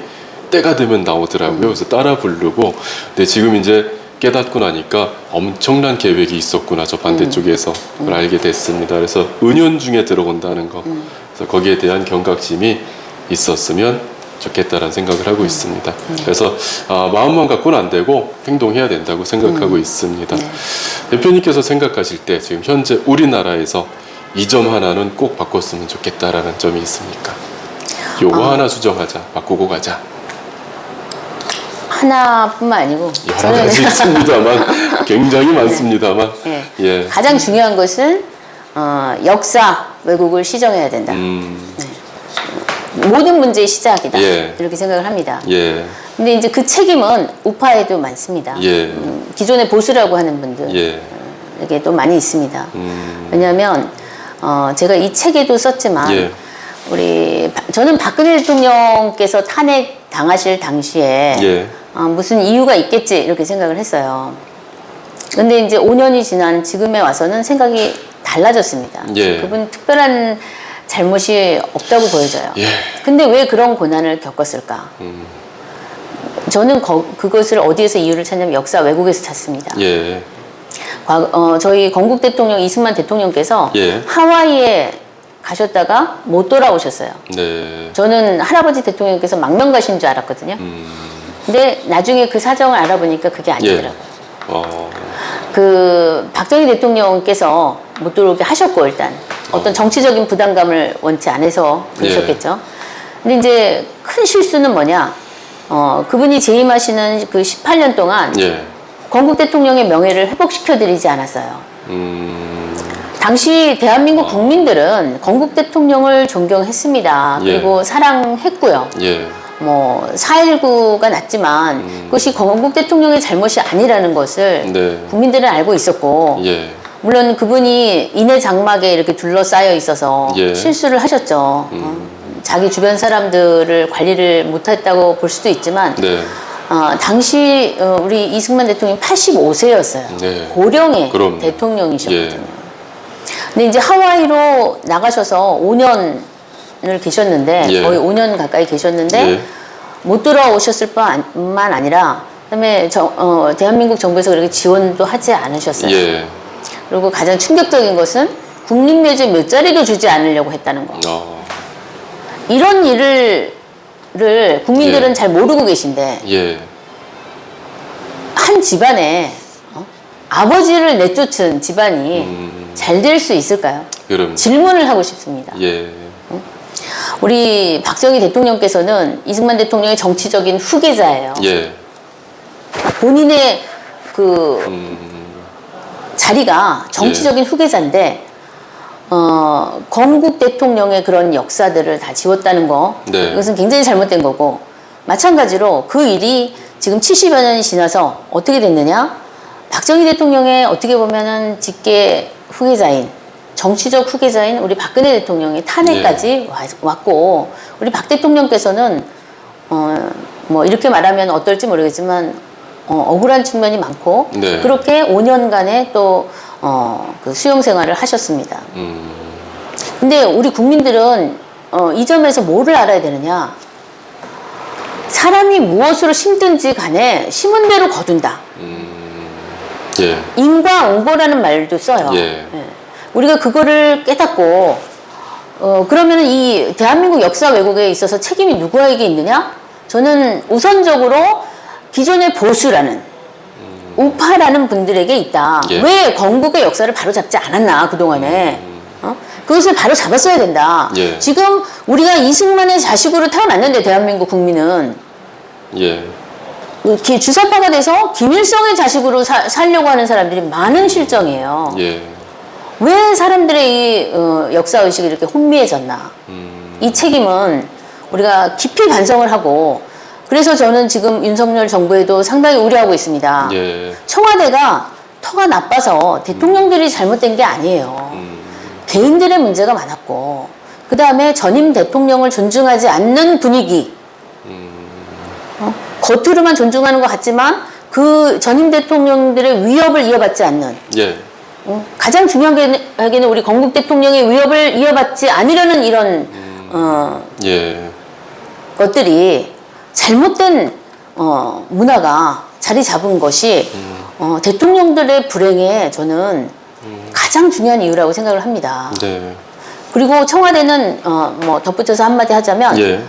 때가 되면 나오더라고요. 그래서 따라 부르고. 근데 지금 이제 깨닫고 나니까 엄청난 계획이 있었구나. 저 반대쪽에서 그걸 알게 됐습니다. 그래서 은연중에 들어온다는 거. 그래서 거기에 대한 경각심이 있었으면 좋겠다라는 생각을 하고 있습니다. 그래서 마음만 갖고는 안 되고 행동해야 된다고 생각하고 있습니다. 네. 대표님께서 생각하실 때 지금 현재 우리나라에서 이 점 하나는 꼭 바꿨으면 좋겠다라는 점이 있습니까? 요거 하나 수정하자, 바꾸고 가자. 하나뿐만 아니고 여러 가지 있습니다만 굉장히 많습니다만 예. 예. 가장 중요한 것은 역사 왜곡을 시정해야 된다. 모든 문제의 시작이다. 예. 이렇게 생각을 합니다. 예. 근데 이제 그 책임은 우파에도 많습니다. 예. 기존의 보수라고 하는 분들 예. 에게 또 많이 있습니다. 왜냐하면 제가 이 책에도 썼지만 예. 저는 박근혜 대통령께서 탄핵 당하실 당시에 예. 무슨 이유가 있겠지 이렇게 생각을 했어요. 근데 이제 5년이 지난 지금에 와서는 생각이 달라졌습니다. 예. 그분 특별한 잘못이 없다고 보여져요. 예. 근데 왜 그런 고난을 겪었을까? 저는 그것을 어디에서 이유를 찾냐면 역사 왜곡에서 찾습니다. 예. 저희 건국 대통령 이승만 대통령께서 예. 하와이에 가셨다가 못 돌아오셨어요. 네. 저는 할아버지 대통령께서 망명 가신 줄 알았거든요. 근데 나중에 그 사정을 알아보니까 그게 아니더라고요. 박정희 대통령께서 못 들어오게 하셨고 일단 어떤 정치적인 부담감을 원치 않아서 그러셨겠죠. 근데 이제 큰 실수는 뭐냐? 그분이 재임하시는 그 18년 동안 예. 건국 대통령의 명예를 회복시켜드리지 않았어요. 당시 대한민국 국민들은 건국 대통령을 존경했습니다. 예. 그리고 사랑했고요. 예. 뭐 4.19가 났지만 그것이 건국 대통령의 잘못이 아니라는 것을 네. 국민들은 알고 있었고 예. 물론 그분이 인해 장막에 이렇게 둘러싸여 있어서 예. 실수를 하셨죠. 자기 주변 사람들을 관리를 못했다고 볼 수도 있지만 네. 당시 우리 이승만 대통령이 85세였어요. 네. 고령의 그럼요. 대통령이셨거든요. 예. 근데 이제 하와이로 나가셔서 5년을 계셨는데 예. 거의 5년 가까이 계셨는데 예. 못 돌아오셨을 뿐만 아니라 그다음에 대한민국 정부에서 그렇게 지원도 하지 않으셨어요. 예. 그리고 가장 충격적인 것은 국립묘지 몇 자리도 주지 않으려고 했다는 거. 이런 일을 국민들은 예. 잘 모르고 계신데 예. 한 집안에 아버지를 내쫓은 집안이 잘 될 수 있을까요? 그럼. 질문을 하고 싶습니다. 예. 우리 박정희 대통령께서는 이승만 대통령의 정치적인 후계자예요. 예. 본인의 그 자리가 정치적인 후계자인데 건국 대통령의 그런 역사들을 다 지웠다는 거 네. 이것은 굉장히 잘못된 거고 마찬가지로 그 일이 지금 70여 년이 지나서 어떻게 됐느냐 박정희 대통령의 어떻게 보면은 직계 후계자인 정치적 후계자인 우리 박근혜 대통령의 탄핵까지 왔고 우리 박 대통령께서는 뭐 이렇게 말하면 어떨지 모르겠지만 억울한 측면이 많고 네. 그렇게 5년간의 또 그 수용 생활을 하셨습니다. 근데 우리 국민들은 이 점에서 뭐를 알아야 되느냐? 사람이 무엇으로 심든지 간에 심은 대로 거둔다. 예. 인과응보라는 말도 써요. 예. 예. 우리가 그거를 깨닫고 그러면 이 대한민국 역사 왜곡에 있어서 책임이 누구에게 있느냐? 저는 우선적으로 기존의 보수라는 우파라는 분들에게 있다. 예. 왜 건국의 역사를 바로잡지 않았나 그동안에. 그것을 바로 잡았어야 된다. 예. 지금 우리가 이승만의 자식으로 태어났는데 대한민국 국민은 예. 주사파가 돼서 김일성의 자식으로 살려고 하는 사람들이 많은 실정이에요. 예. 왜 사람들의 이 역사의식이 이렇게 혼미해졌나. 이 책임은 우리가 깊이 반성을 하고 그래서 저는 지금 윤석열 정부에도 상당히 우려하고 있습니다. 예. 청와대가 터가 나빠서 대통령들이 잘못된 게 아니에요. 개인들의 문제가 많았고 그 다음에 전임 대통령을 존중하지 않는 분위기 겉으로만 존중하는 것 같지만 그 전임 대통령들의 위협을 이어받지 않는 예. 가장 중요한 게는 우리 건국 대통령의 위협을 이어받지 않으려는 이런 예. 것들이 잘못된 문화가 자리 잡은 것이 대통령들의 불행에 저는 가장 중요한 이유라고 생각을 합니다. 네. 그리고 청와대는 뭐 덧붙여서 한마디 하자면 예.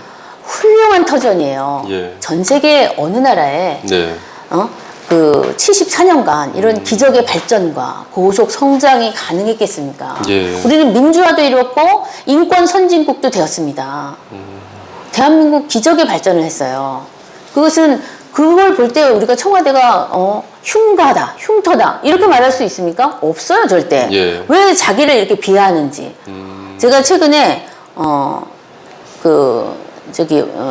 훌륭한 터전이에요. 예. 전 세계 어느 나라에 네. 그 74년간 이런 기적의 발전과 고속 성장이 가능했겠습니까? 예. 우리는 민주화도 이뤘고 인권 선진국도 되었습니다. 대한민국 기적의 발전을 했어요. 그것은 그걸 볼 때 우리가 청와대가 흉가다, 흉터다 이렇게 말할 수 있습니까? 없어요 절대. 예. 왜 자기를 이렇게 비하하는지. 제가 최근에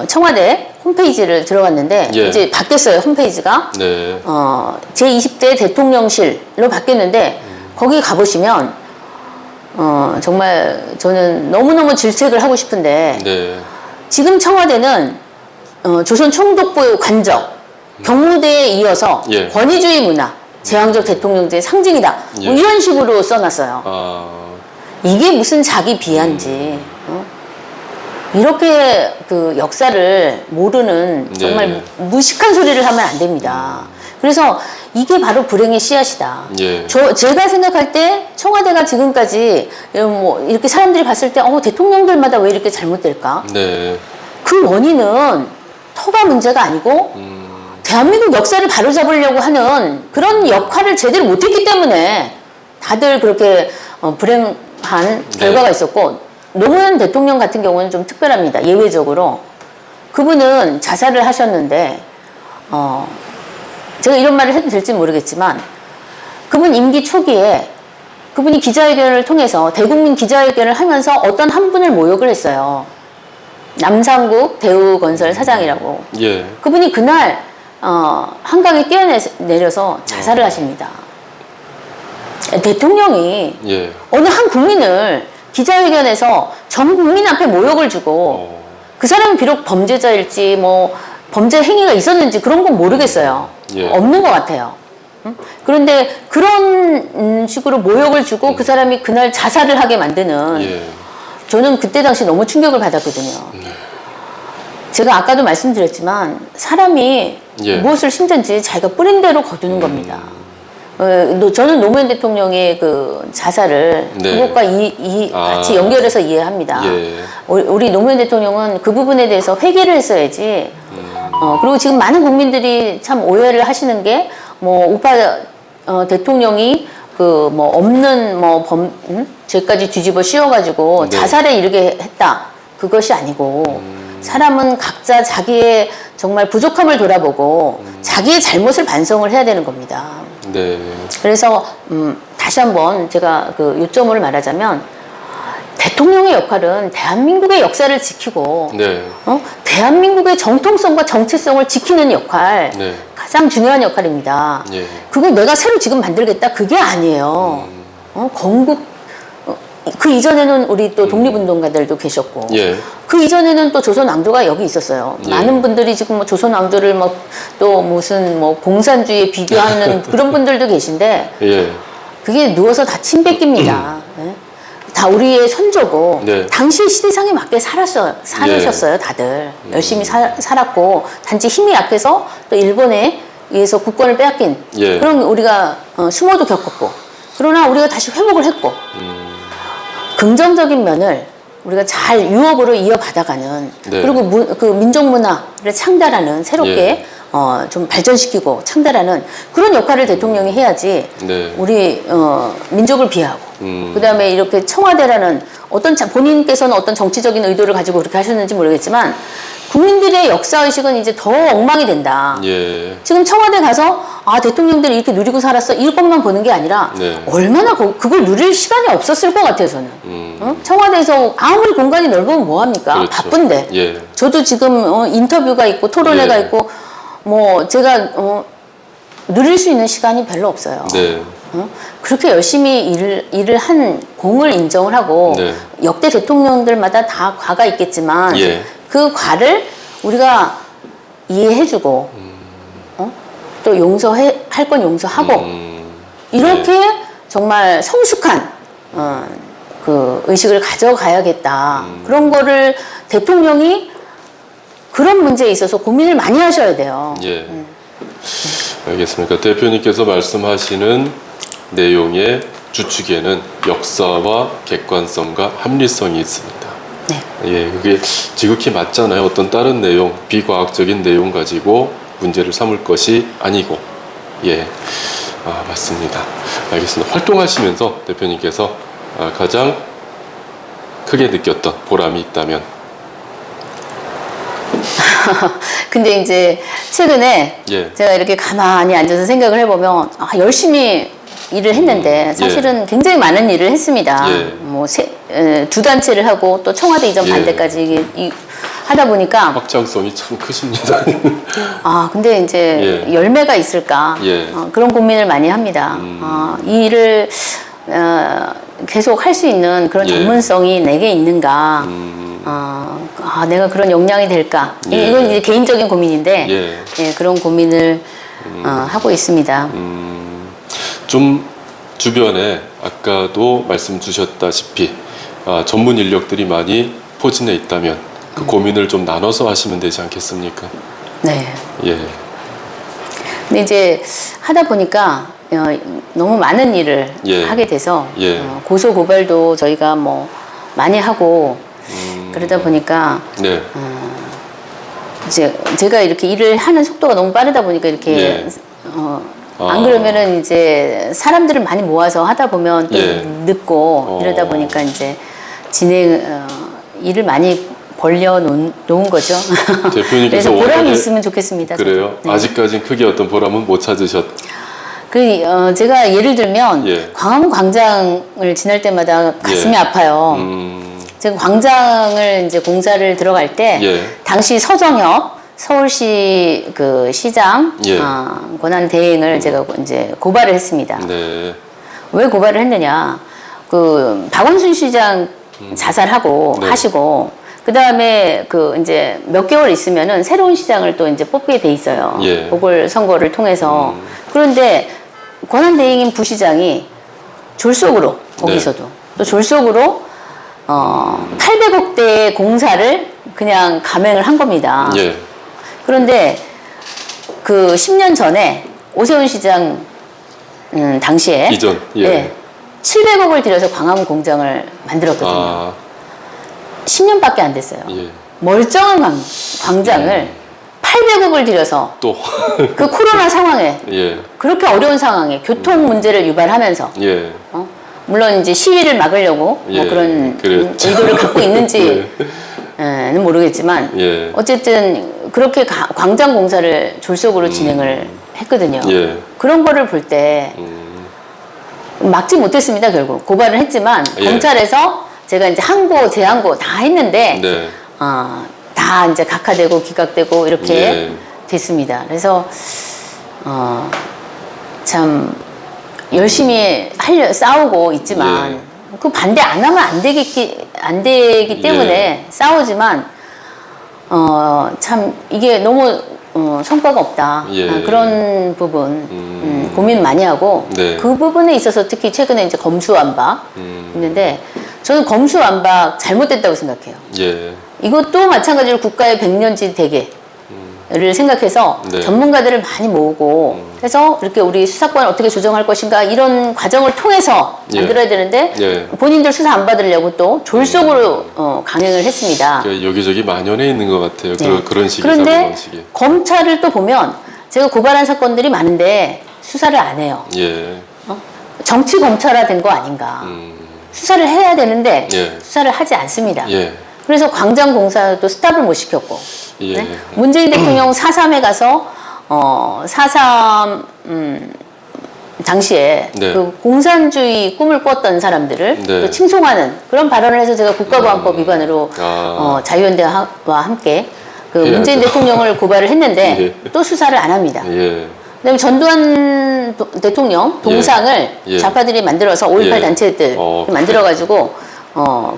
청와대 홈페이지를 들어갔는데 예. 이제 바뀌었어요 홈페이지가. 네. 제20대 대통령실로 바뀌었는데 거기 가보시면 정말 저는 너무너무 질책을 하고 싶은데 네. 지금 청와대는 조선 총독부의 관적, 경무대에 이어서 예. 권위주의 문화, 제왕적 대통령제의 상징이다. 예. 뭐 이런 식으로 써놨어요. 이게 무슨 자기 비하인지. 이렇게 그 역사를 모르는 정말 네. 무식한 소리를 하면 안 됩니다. 그래서 이게 바로 불행의 씨앗이다. 예. 제가 생각할 때 청와대가 지금까지 뭐 이렇게 사람들이 봤을 때 대통령들마다 왜 이렇게 잘못될까? 네. 그 원인은 터가 문제가 아니고 대한민국 역사를 바로잡으려고 하는 그런 역할을 제대로 못했기 때문에 다들 그렇게 불행한 결과가 있었고 노무현 대통령 같은 경우는 좀 특별합니다. 예외적으로 그분은 자살을 하셨는데 제가 이런 말을 해도 될지 모르겠지만 그분 임기 초기에 그분이 기자회견을 통해서 대국민 기자회견을 하면서 어떤 한 분을 모욕을 했어요. 남상국 대우건설 사장이라고. 예. 그분이 그날 한강에 뛰어내려서 자살을 하십니다. 대통령이 예. 어느 한 국민을 기자회견에서 전 국민 앞에 모욕을 주고 그 사람은 비록 범죄자일지 뭐 범죄 행위가 있었는지 그런 건 모르겠어요. 예. 없는 것 같아요. 그런데 그런 식으로 모욕을 주고 그 사람이 그날 자살을 하게 만드는 예. 저는 그때 당시 너무 충격을 받았거든요. 제가 아까도 말씀드렸지만 사람이 예. 무엇을 심든지 자기가 뿌린 대로 거두는 겁니다. 저는 노무현 대통령의 그 자살을 네. 그것과 같이 연결해서 이해합니다. 예. 우리 노무현 대통령은 그 부분에 대해서 회개를 했어야지. 그리고 지금 많은 국민들이 참 오해를 하시는 게 뭐 우파 대통령이 그 뭐 없는 뭐 죄까지 뒤집어 씌워가지고 네. 자살에 이르게 했다. 그것이 아니고 사람은 각자 자기의 정말 부족함을 돌아보고 자기의 잘못을 반성을 해야 되는 겁니다. 네. 그래서 다시 한번 제가 그 요점을 말하자면 대통령의 역할은 대한민국의 역사를 지키고 네. 대한민국의 정통성과 정체성을 지키는 역할 네. 가장 중요한 역할입니다. 예. 그걸 내가 새로 지금 만들겠다 그게 아니에요. 건국 그 이전에는 우리 또 독립운동가들도 계셨고 예. 그 이전에는 또 조선왕조가 여기 있었어요. 예. 많은 분들이 지금 뭐 조선왕조를 뭐 또 무슨 뭐 공산주의에 비교하는 그런 분들도 계신데 예. 그게 누워서 다 침 뱉깁니다. 네? 다 우리의 선조고 네. 당시 시대상에 맞게 살으셨어요. 다들 열심히 살았고 단지 힘이 약해서 또 일본에 의해서 국권을 빼앗긴 예. 그런 우리가 수모도 겪었고 그러나 우리가 다시 회복을 했고 긍정적인 면을 우리가 잘 유업으로 이어받아가는 네. 그리고 그 민족 문화를 창달하는 새롭게 예. 좀 발전시키고 창달하는 그런 역할을 대통령이 해야지 네. 우리 민족을 비하하고 그다음에 이렇게 청와대라는 본인께서는 어떤 정치적인 의도를 가지고 그렇게 하셨는지 모르겠지만 국민들의 역사의식은 이제 더 엉망이 된다. 예. 지금 청와대 가서 대통령들이 이렇게 누리고 살았어 이것만 보는 게 아니라 네. 얼마나 그걸 누릴 시간이 없었을 것 같아요 저는. 청와대에서 아무리 공간이 넓으면 뭐합니까? 그렇죠. 바쁜데. 예. 저도 지금 인터뷰가 있고 토론회가 예. 있고 뭐 제가 누릴 수 있는 시간이 별로 없어요. 네. 그렇게 열심히 일을 한 공을 인정을 하고 네. 역대 대통령들마다 다 과가 있겠지만 예. 그 과를 우리가 이해해주고 또 용서할 건 용서하고 이렇게 정말 성숙한 그 의식을 가져가야겠다. 그런 거를 대통령이 그런 문제에 있어서 고민을 많이 하셔야 돼요. 예. 알겠습니다. 대표님께서 말씀하시는 내용의 주축에는 역사와 객관성과 합리성이 있습니다. 네. 예, 그게 지극히 맞잖아요. 어떤 다른 내용, 비과학적인 내용 가지고 문제를 삼을 것이 아니고, 예, 맞습니다. 알겠습니다. 활동하시면서 대표님께서 가장 크게 느꼈던 보람이 있다면? 근데 이제 최근에 예. 제가 이렇게 가만히 앉아서 생각을 해보면 열심히 일을 했는데 사실은 굉장히 많은 일을 했습니다. 예. 뭐 두 단체를 하고 또 청와대 이전 예. 반대까지 하다 보니까 확장성이 참 크십니다. 근데 이제 예. 열매가 있을까 예. 그런 고민을 많이 합니다. 이 일을 계속 할 수 있는 그런 예. 전문성이 내게 있는가? 내가 그런 역량이 될까? 예. 이건 이제 개인적인 고민인데 예. 그런 고민을 하고 있습니다. 좀 주변에 아까도 말씀 주셨다시피 전문 인력들이 많이 포진해 있다면 그 고민을 좀 나눠서 하시면 되지 않겠습니까? 네. 예. 근데 이제 하다 보니까 너무 많은 일을 예. 하게 돼서 예. 고소 고발도 저희가 뭐 많이 하고 그러다 보니까 네. 이제 제가 이렇게 일을 하는 속도가 너무 빠르다 보니까 이렇게 예. 안 그러면은 이제 사람들을 많이 모아서 하다 보면 또 예. 늦고 이러다 보니까 이제 일을 많이 벌려 놓은 거죠. 대표님께서 그래서 보람이 원래 있으면 좋겠습니다. 그래요? 네. 아직까지는 크게 어떤 보람은 못 찾으셨. 제가 예를 들면 예. 광화문 광장을 지날 때마다 가슴이 예. 아파요. 제가 광장을 이제 공사를 들어갈 때 예. 당시 서정협 서울시 그 시장 예. 권한 대행을 제가 이제 고발을 했습니다. 네. 왜 고발을 했느냐? 그 박원순 시장 자살하고 네. 하시고 그 다음에 그 이제 몇 개월 있으면은 새로운 시장을 또 이제 뽑게 돼 있어요. 예. 보궐선거를 통해서. 그런데 권한 대행인 부시장이 졸속으로 거기서도 또 졸속으로 800억대의 공사를 그냥 감행을 한 겁니다. 예. 그런데 그 10년 전에 오세훈 시장 당시에 이전. 예. 예, 700억을 들여서 광화문 공장을 만들었거든요. 아, 10년밖에 안 됐어요. 예. 멀쩡한 광장을 800억을 들여서 또. 그 코로나 상황에 예. 그렇게 어려운 상황에 교통 문제를 유발하면서 예. 물론 이제 시위를 막으려고 예, 뭐 그런 그랬죠. 의도를 갖고 있는지는 모르겠지만 예. 어쨌든 그렇게 광장 공사를 졸속으로 진행을 했거든요. 예. 그런 거를 볼 때 막지 못했습니다. 결국 고발을 했지만 예. 검찰에서 제가 이제 항고 재항고 다 했는데 네. 다 이제 각하되고 기각되고 이렇게 예. 됐습니다. 그래서 참 열심히 싸우고 있지만 예. 그 반대 안 하면 안 되기 때문에 예. 싸우지만 참 이게 너무 성과가 없다. 예. 그런 부분 고민 많이 하고 네. 그 부분에 있어서 특히 최근에 이제 검수완박 있는데 저는 검수완박 잘못됐다고 생각해요. 예. 이것도 마찬가지로 국가의 백년지 대계를 생각해서 네. 전문가들을 많이 모으고 해서 이렇게 우리 수사권을 어떻게 조정할 것인가 이런 과정을 통해서 예. 만들어야 되는데 예. 본인들 수사 안 받으려고 또 졸속으로 강행을 했습니다. 여기저기 만연해 있는 것 같아요. 네. 그런 식의 그런데 사고방식이. 검찰을 또 보면 제가 고발한 사건들이 많은데 수사를 안 해요. 예. 정치 검찰화 된 거 아닌가. 수사를 해야 되는데 예. 수사를 하지 않습니다. 예. 그래서 광장 공사도 스탑을 못 시켰고 예. 네? 문재인 대통령 4.3에 가서 4.3 당시에 네. 그 공산주의 꿈을 꿨던 사람들을 네. 또 칭송하는 그런 발언을 해서 제가 국가보안법 위반으로 자유연대와 함께 그 해야죠. 문재인 대통령을 고발을 했는데 예. 또 수사를 안 합니다. 예. 그다음에 전두환 대통령 동상을 예. 좌파들이 만들어서 5.18 예. 단체들 만들어가지고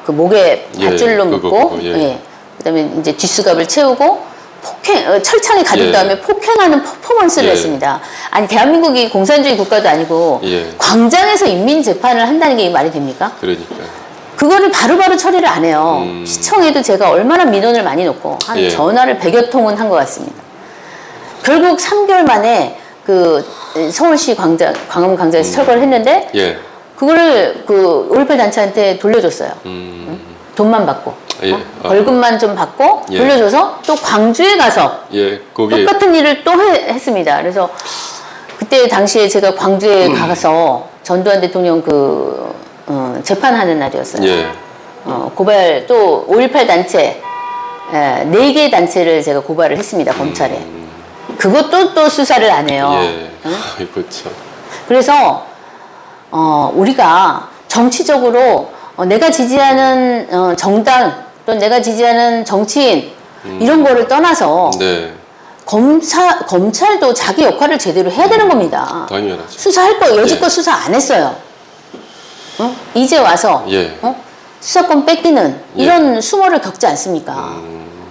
그 목에 예. 밧줄로 그거, 묶고 예. 예. 그다음에 이제 뒷수갑을 채우고 철창에 가둔 예. 다음에 폭행하는 퍼포먼스를 예. 했습니다. 아니 대한민국이 공산주의 국가도 아니고 예. 광장에서 인민 재판을 한다는 게 말이 됩니까? 그러니까. 그거를 바로바로 처리를 안 해요. 시청에도 제가 얼마나 민원을 많이 넣고 한 예. 전화를 100여 통은 한 것 같습니다. 결국 3개월 만에 그 서울시 광화문 광장에서 철거를 했는데 예. 그거를 그 5.18 단체한테 돌려줬어요. 돈만 받고 예. 벌금만 좀 받고 예. 돌려줘서 또 광주에 가서 예. 거기에 똑같은 일을 또 했습니다. 그래서 그때 당시에 제가 광주에 가서 전두환 대통령 그 재판하는 날이었어요. 예. 고발 또 5.18 단체 4개 단체를 제가 고발을 했습니다. 검찰에. 그것도 또 수사를 안 해요. 예. 아이고 참. 그래서 우리가 정치적으로 내가 지지하는 정당 또는 내가 지지하는 정치인 이런 거를 떠나서 네. 검찰도 자기 역할을 제대로 해야 되는 겁니다. 당연하죠. 수사할 거 여지껏 예. 수사 안 했어요. 이제 와서 예. 수사권 뺏기는 이런 수모를 겪지 않습니까?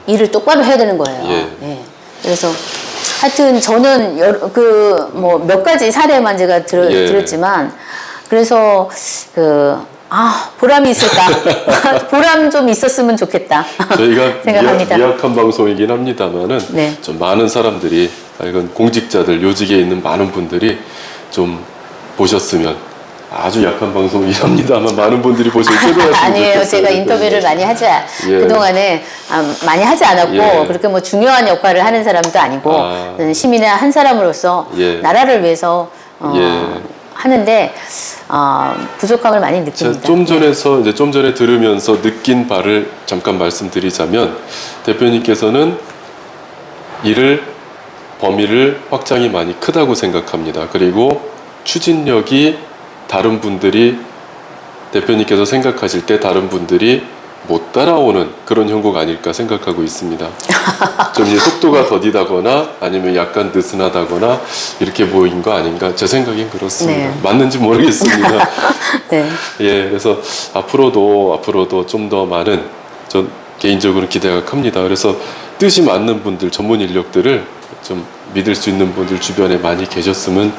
일을 똑바로 해야 되는 거예요. 예. 예. 그래서 하여튼 저는 뭐 몇 가지 사례만 제가 예. 들었지만 그래서 보람이 있을까? 보람 좀 있었으면 좋겠다. 저희가 생각합니다. 미약한 방송이긴 합니다만은 네. 좀 많은 사람들이 이건 공직자들 요직에 있는 많은 분들이 좀 보셨으면 아주 약한 방송이긴 합니다만 많은 분들이 보시면 최고였으면 아니에요. 좋겠어요. 제가 인터뷰를 많이 그동안에 많이 하지 않았고 예. 그렇게 뭐 중요한 역할을 하는 사람도 아니고 저는 시민의 한 사람으로서 예. 나라를 위해서 예. 하는데 부족함을 많이 느낍니다. 좀 전에 들으면서 느낀 바를 잠깐 말씀드리자면 대표님께서는 범위를 확장이 많이 크다고 생각합니다. 그리고 추진력이 다른 분들이 대표님께서 생각하실 때 다른 분들이 못 따라오는 그런 형국 아닐까 생각하고 있습니다. 좀 이제 속도가 더디다거나 아니면 약간 느슨하다거나 이렇게 보인 거 아닌가 제 생각엔 그렇습니다. 네. 맞는지 모르겠습니다. 네. 예, 그래서 앞으로도 좀 더 많은 전 개인적으로 기대가 큽니다. 그래서 뜻이 맞는 분들, 전문 인력들을 좀 믿을 수 있는 분들 주변에 많이 계셨으면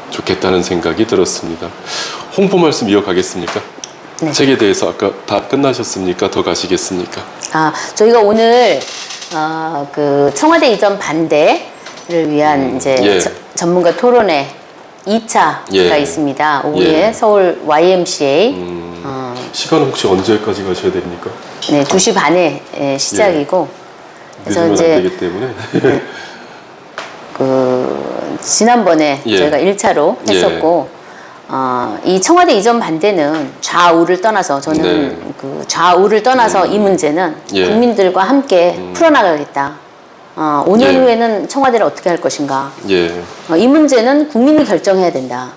좋겠다는 생각이 들었습니다. 홍보 말씀 이어가겠습니까? 네. 책에 대해서 아까 다 끝나셨습니까? 더 가시겠습니까? 저희가 오늘 그 청와대 이전 반대를 위한 이제 예. 전문가 토론회 2차가 예. 있습니다. 오후에 예. 서울 YMCA 시간은 혹시 언제까지 가셔야 됩니까? 네, 2시 반에 시작이고 그래서 늦으면 안 이제 되기 때문에 그 지난번에 예. 저희가 1차로 했었고 이 청와대 이전 반대는 좌우를 떠나서 저는 네. 그 좌우를 떠나서 이 문제는 예. 국민들과 함께 풀어나가겠다. 5년 예. 후에는 청와대를 어떻게 할 것인가. 예, 이 문제는 국민이 결정해야 된다.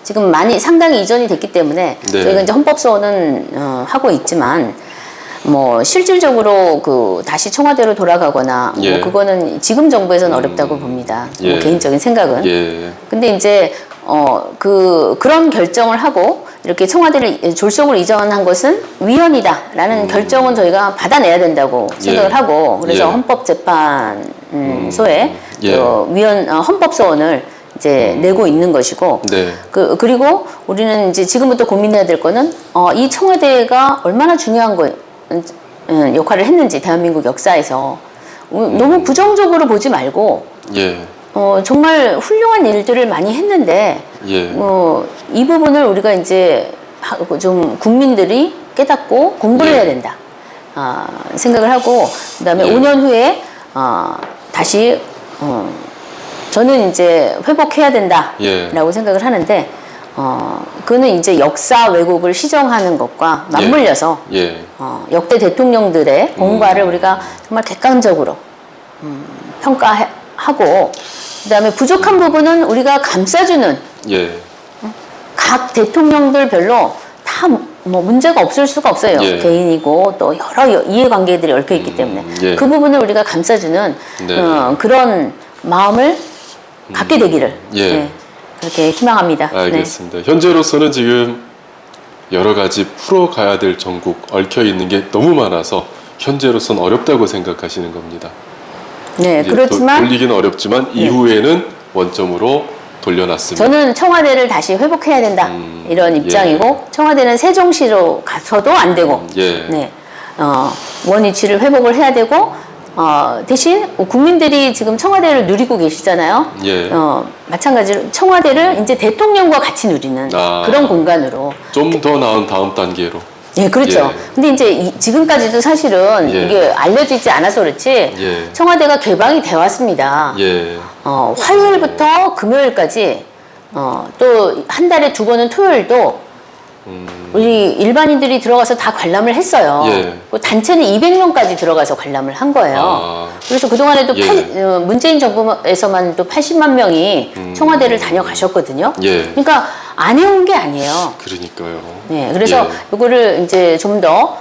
지금 상당히 이전이 됐기 때문에 네. 저희가 이제 헌법소원은 하고 있지만 뭐 실질적으로 그 다시 청와대로 돌아가거나 예. 뭐 그거는 지금 정부에서는 어렵다고 봅니다. 예. 뭐 개인적인 생각은. 예, 근데 이제 그런 결정을 하고 이렇게 청와대를 졸속으로 이전한 것은 위헌이다라는 결정은 저희가 받아내야 된다고 생각을 하고 그래서 예. 헌법재판소에 예. 헌법소원을 이제 내고 있는 것이고 네, 그리고 우리는 이제 지금부터 고민해야 될 거는 이 청와대가 얼마나 중요한 역할을 했는지 대한민국 역사에서 너무 부정적으로 보지 말고 예, 정말 훌륭한 일들을 많이 했는데 예, 이 부분을 우리가 이제 좀 국민들이 깨닫고 공부를 예. 해야 된다 생각을 하고 그다음에 예. 5년 후에 다시 저는 이제 회복해야 된다라고 예. 생각을 하는데 그거는 이제 역사 왜곡을 시정하는 것과 맞물려서 예, 역대 대통령들의 공과를 우리가 정말 객관적으로 평가하고 그다음에 부족한 부분은 우리가 감싸주는 예, 각 대통령들별로 다 뭐 문제가 없을 수가 없어요. 예. 개인이고 또 여러 이해관계들이 얽혀 있기 때문에 예. 그 부분을 우리가 감싸주는 네. 그런 마음을 갖게 되기를 예. 그렇게 희망합니다. 네. 알겠습니다. 현재로서는 지금 여러 가지 풀어가야 될 전국 얽혀 있는 게 너무 많아서 현재로서는 어렵다고 생각하시는 겁니다. 네, 이제 그렇지만 돌리기는 어렵지만 이후에는 원점으로 돌려놨습니다. 저는 청와대를 다시 회복해야 된다 이런 입장이고 청와대는 세종시로 가서도 안 되고 예. 네, 원위치를 회복을 해야 되고 대신 국민들이 지금 청와대를 누리고 계시잖아요. 예. 마찬가지로 청와대를 이제 대통령과 같이 누리는 그런 공간으로 좀 더 나은 다음 단계로. 예, 그렇죠. 예. 근데 이제 지금까지도 사실은 예. 이게 알려지지 않아서 그렇지 예. 청와대가 개방이 돼 왔습니다. 예. 화요일부터 금요일까지 또 한 달에 2번은 토요일도 우리 일반인들이 들어가서 다 관람을 했어요. 예. 그 단체는 200명까지 들어가서 관람을 한 거예요. 그래서 그동안에도 예. 문재인 정부에서만 또 80만 명이 청와대를 다녀가셨거든요. 예. 그러니까 안 해온 게 아니에요. 그러니까요. 네, 그래서 예. 이거를 이제 좀 더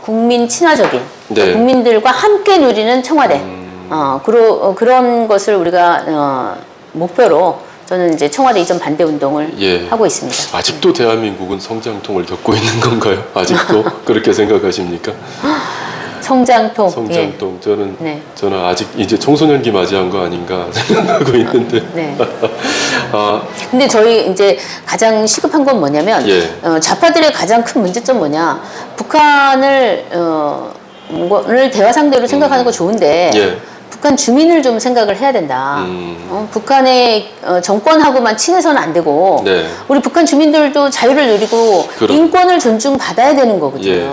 국민 친화적인 네. 국민들과 함께 누리는 청와대 그런 것을 우리가 목표로 저는 이제 청와대 이전 반대 운동을 예. 하고 있습니다. 아직도 대한민국은 성장통을 겪고 있는 건가요? 아직도 그렇게 생각하십니까? 성장통. 성장통. 네. 저는 아직 이제 청소년기 맞이한 거 아닌가 생각하고 있는데. 네. 아, 근데 저희 이제 가장 시급한 건 뭐냐면 예. 좌파들의 가장 큰 문제점 뭐냐? 북한을 를 대화 상대로 생각하는 거 좋은데 예. 북한 주민을 좀 생각을 해야 된다. 북한의 정권하고만 친해서는 안 되고 네. 우리 북한 주민들도 자유를 누리고 인권을 존중받아야 되는 거거든요. 예.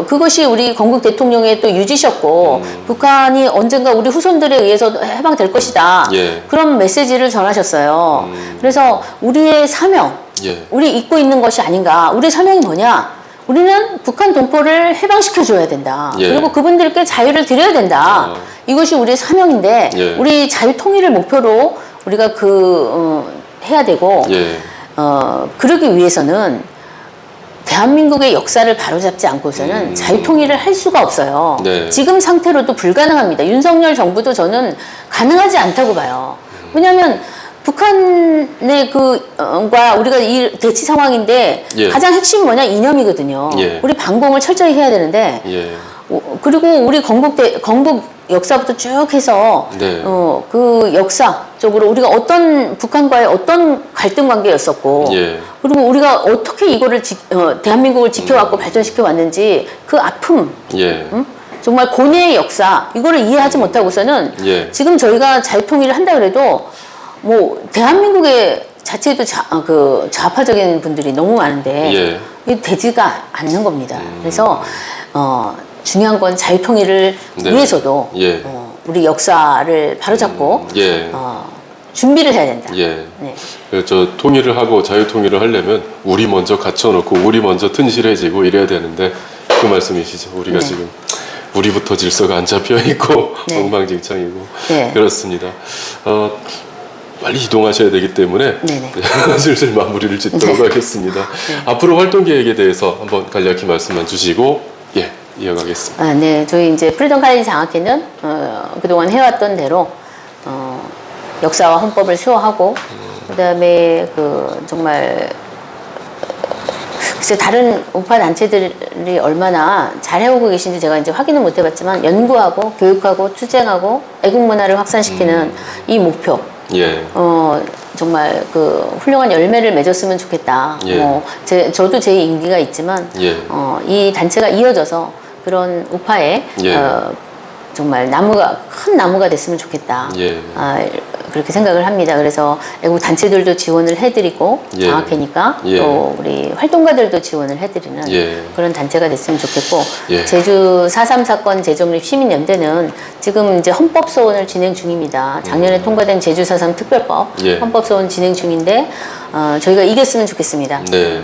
그것이 우리 건국 대통령의 또 유지셨고 북한이 언젠가 우리 후손들에 의해서 해방될 것이다. 예. 그런 메시지를 전하셨어요. 그래서 우리의 사명, 예. 우리 잊고 있는 것이 아닌가. 우리의 사명이 뭐냐? 우리는 북한 동포를 해방시켜줘야 된다. 예. 그리고 그분들께 자유를 드려야 된다. 이것이 우리의 사명인데 예. 우리 자유 통일을 목표로 우리가 해야 되고 예. 그러기 위해서는 대한민국의 역사를 바로잡지 않고서는 자유통일을 할 수가 없어요. 네. 지금 상태로도 불가능합니다. 윤석열 정부도 저는 가능하지 않다고 봐요. 왜냐하면 북한의 과 우리가 이 대치 상황인데 예. 가장 핵심이 뭐냐? 이념이거든요. 예. 우리 반공을 철저히 해야 되는데 예. 그리고 우리 건국 역사부터 쭉 해서 네. 그 역사 쪽으로 우리가 북한과의 어떤 갈등 관계였었고 예. 그리고 우리가 어떻게 이거를 대한민국을 지켜왔고 발전시켜 왔는지 그 아픔 예. 정말 고뇌의 역사 이거를 이해하지 못하고서는 예. 지금 저희가 자유통일을 한다 그래도 뭐 대한민국의 자체도 좌파적인 분들이 너무 많은데 예. 이게 되지가 않는 겁니다. 그래서 중요한 건 자유통일을 네. 위해서도 예. 우리 역사를 바로잡고 예. 준비를 해야 된다. 예. 네. 저 통일을 하고 자유통일을 하려면 우리 먼저 갖춰놓고 우리 먼저 튼실해지고 이래야 되는데 그 말씀이시죠. 우리가 네. 지금 우리부터 질서가 안 잡혀 있고 네. 엉망진창이고 네. 그렇습니다. 빨리 이동하셔야 되기 때문에 네네. 슬슬 마무리를 짓도록 하겠습니다. 앞으로 활동 계획에 대해서 한번 간략히 말씀만 주시고 이어가겠습니다. 네, 저희 이제 프리덤 칼리지 장학회는 그동안 해왔던 대로 역사와 헌법을 수호하고 그다음에 정말 글쎄 다른 우파 단체들이 얼마나 잘 해오고 계신지 제가 이제 확인은 못 해봤지만 연구하고 교육하고 투쟁하고 애국 문화를 확산시키는 이 목표 예. 정말 훌륭한 열매를 맺었으면 좋겠다. 예. 저도 제 임기가 있지만 예. 이 단체가 이어져서 그런 우파에 예. 정말 큰 나무가 됐으면 좋겠다. 예. 그렇게 생각을 합니다. 그래서 애국 단체들도 지원을 해드리고 예. 장학회니까 예. 또 우리 활동가들도 지원을 해드리는 예. 그런 단체가 됐으면 좋겠고 예. 제주 4.3 사건 재정립 시민연대는 지금 이제 헌법소원을 진행 중입니다. 작년에 통과된 제주 4.3 특별법 예. 헌법소원 진행 중인데 저희가 이겼으면 좋겠습니다. 네.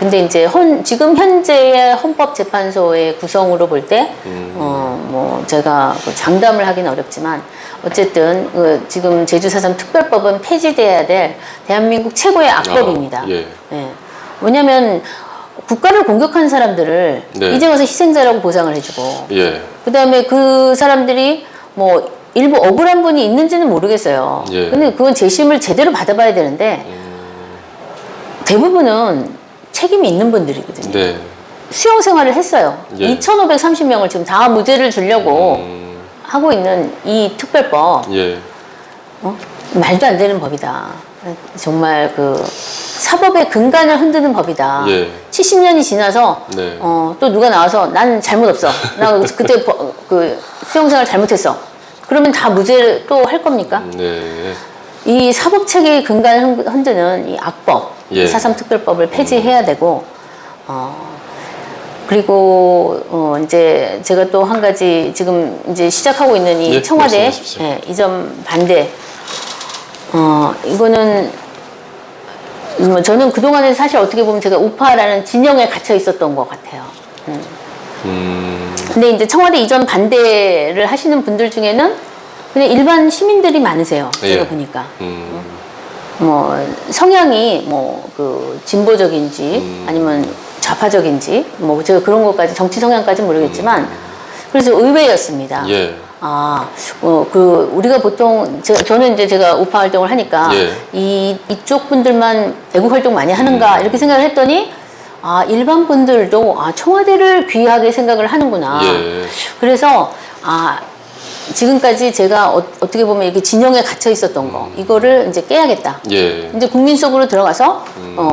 근데 이제 지금 현재의 헌법재판소의 구성으로 볼 때, 뭐 제가 장담을 하기는 어렵지만 어쨌든 지금 제주 4.3 특별법은 폐지돼야 될 대한민국 최고의 악법입니다. 예. 네. 왜냐하면 국가를 공격한 사람들을 네. 이제 와서 희생자라고 보상을 해주고, 예. 그다음에 그 사람들이 뭐 일부 억울한 분이 있는지는 모르겠어요. 예. 근데 그건 재심을 제대로 받아봐야 되는데. 대부분은 책임이 있는 분들이거든요. 네. 수용 생활을 했어요. 예. 2,530명을 지금 다 무죄를 주려고 하고 있는 이 특별법, 예. 말도 안 되는 법이다. 정말 사법의 근간을 흔드는 법이다. 예. 70년이 지나서 네. 또 누가 나와서 난 잘못 없어. 나 그때 수용 생활 잘못했어. 그러면 다 무죄를 또 할 겁니까? 네. 이 사법 체계의 근간을 흔드는 이 악법, 예. 4.3 특별법을 폐지해야 되고, 그리고 이제 제가 또 한 가지 지금 이제 시작하고 있는 이 예, 청와대 말씀하십시오. 이점 반대. 이거는 저는 그동안에 사실 어떻게 보면 제가 우파라는 진영에 갇혀 있었던 것 같아요. 근데 이제 청와대 이전 반대를 하시는 분들 중에는 그냥 일반 시민들이 많으세요. 제가 예. 보니까. 뭐 성향이 진보적인지 아니면 좌파적인지 뭐 제가 그런 것까지 정치 성향까지 모르겠지만 그래서 의외였습니다. 예. 우리가 보통 저는 이제 제가 우파 활동을 하니까 예. 이쪽 분들만 애국 활동 많이 하는가 이렇게 생각을 했더니 일반 분들도 청와대를 귀하게 생각을 하는구나. 예. 그래서 지금까지 제가 어떻게 보면 이렇게 진영에 갇혀 있었던 거 이거를 이제 깨야겠다. 예. 이제 국민 속으로 들어가서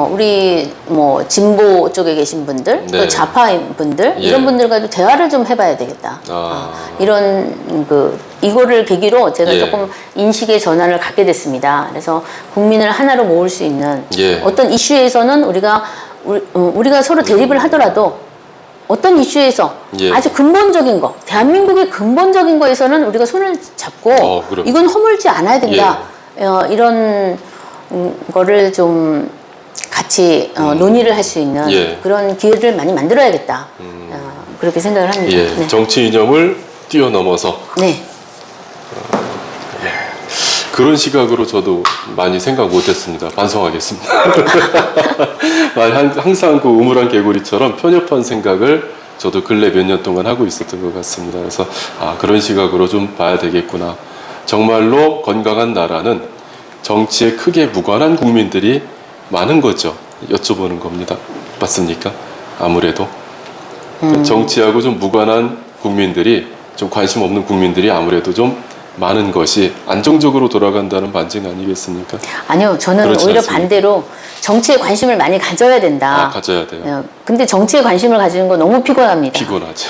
우리 뭐 진보 쪽에 계신 분들, 네. 또 좌파인 분들 예. 이런 분들과도 대화를 좀 해봐야 되겠다. 이런 이거를 계기로 제가 예. 조금 인식의 전환을 갖게 됐습니다. 그래서 국민을 하나로 모을 수 있는 예. 어떤 이슈에서는 우리가 서로 대립을 하더라도 어떤 이슈에서 예. 아주 근본적인 거, 대한민국의 근본적인 거에서는 우리가 손을 잡고 그럼요. 이건 허물지 않아야 된다. 이런 거를 좀 같이 논의를 할 수 있는 예. 그런 기회를 많이 만들어야겠다. 그렇게 생각을 합니다. 예. 정치 이념을 뛰어넘어서 네. 그런 시각으로 저도 많이 생각 못했습니다. 반성하겠습니다. 항상 그 우물안 개구리처럼 편협한 생각을 저도 근래 몇 년 동안 하고 있었던 것 같습니다. 그래서 그런 시각으로 좀 봐야 되겠구나. 정말로 건강한 나라는 정치에 크게 무관한 국민들이 많은 거죠. 여쭤보는 겁니다. 맞습니까? 아무래도 정치하고 좀 무관한 국민들이, 좀 관심 없는 국민들이 아무래도 좀 많은 것이 안정적으로 돌아간다는 반증 아니겠습니까? 아니요, 저는 그렇지 오히려 않습니까? 반대로 정치에 관심을 많이 가져야 된다. 가져야 돼요. 근데 정치에 관심을 가지는 거 너무 피곤합니다. 피곤하죠.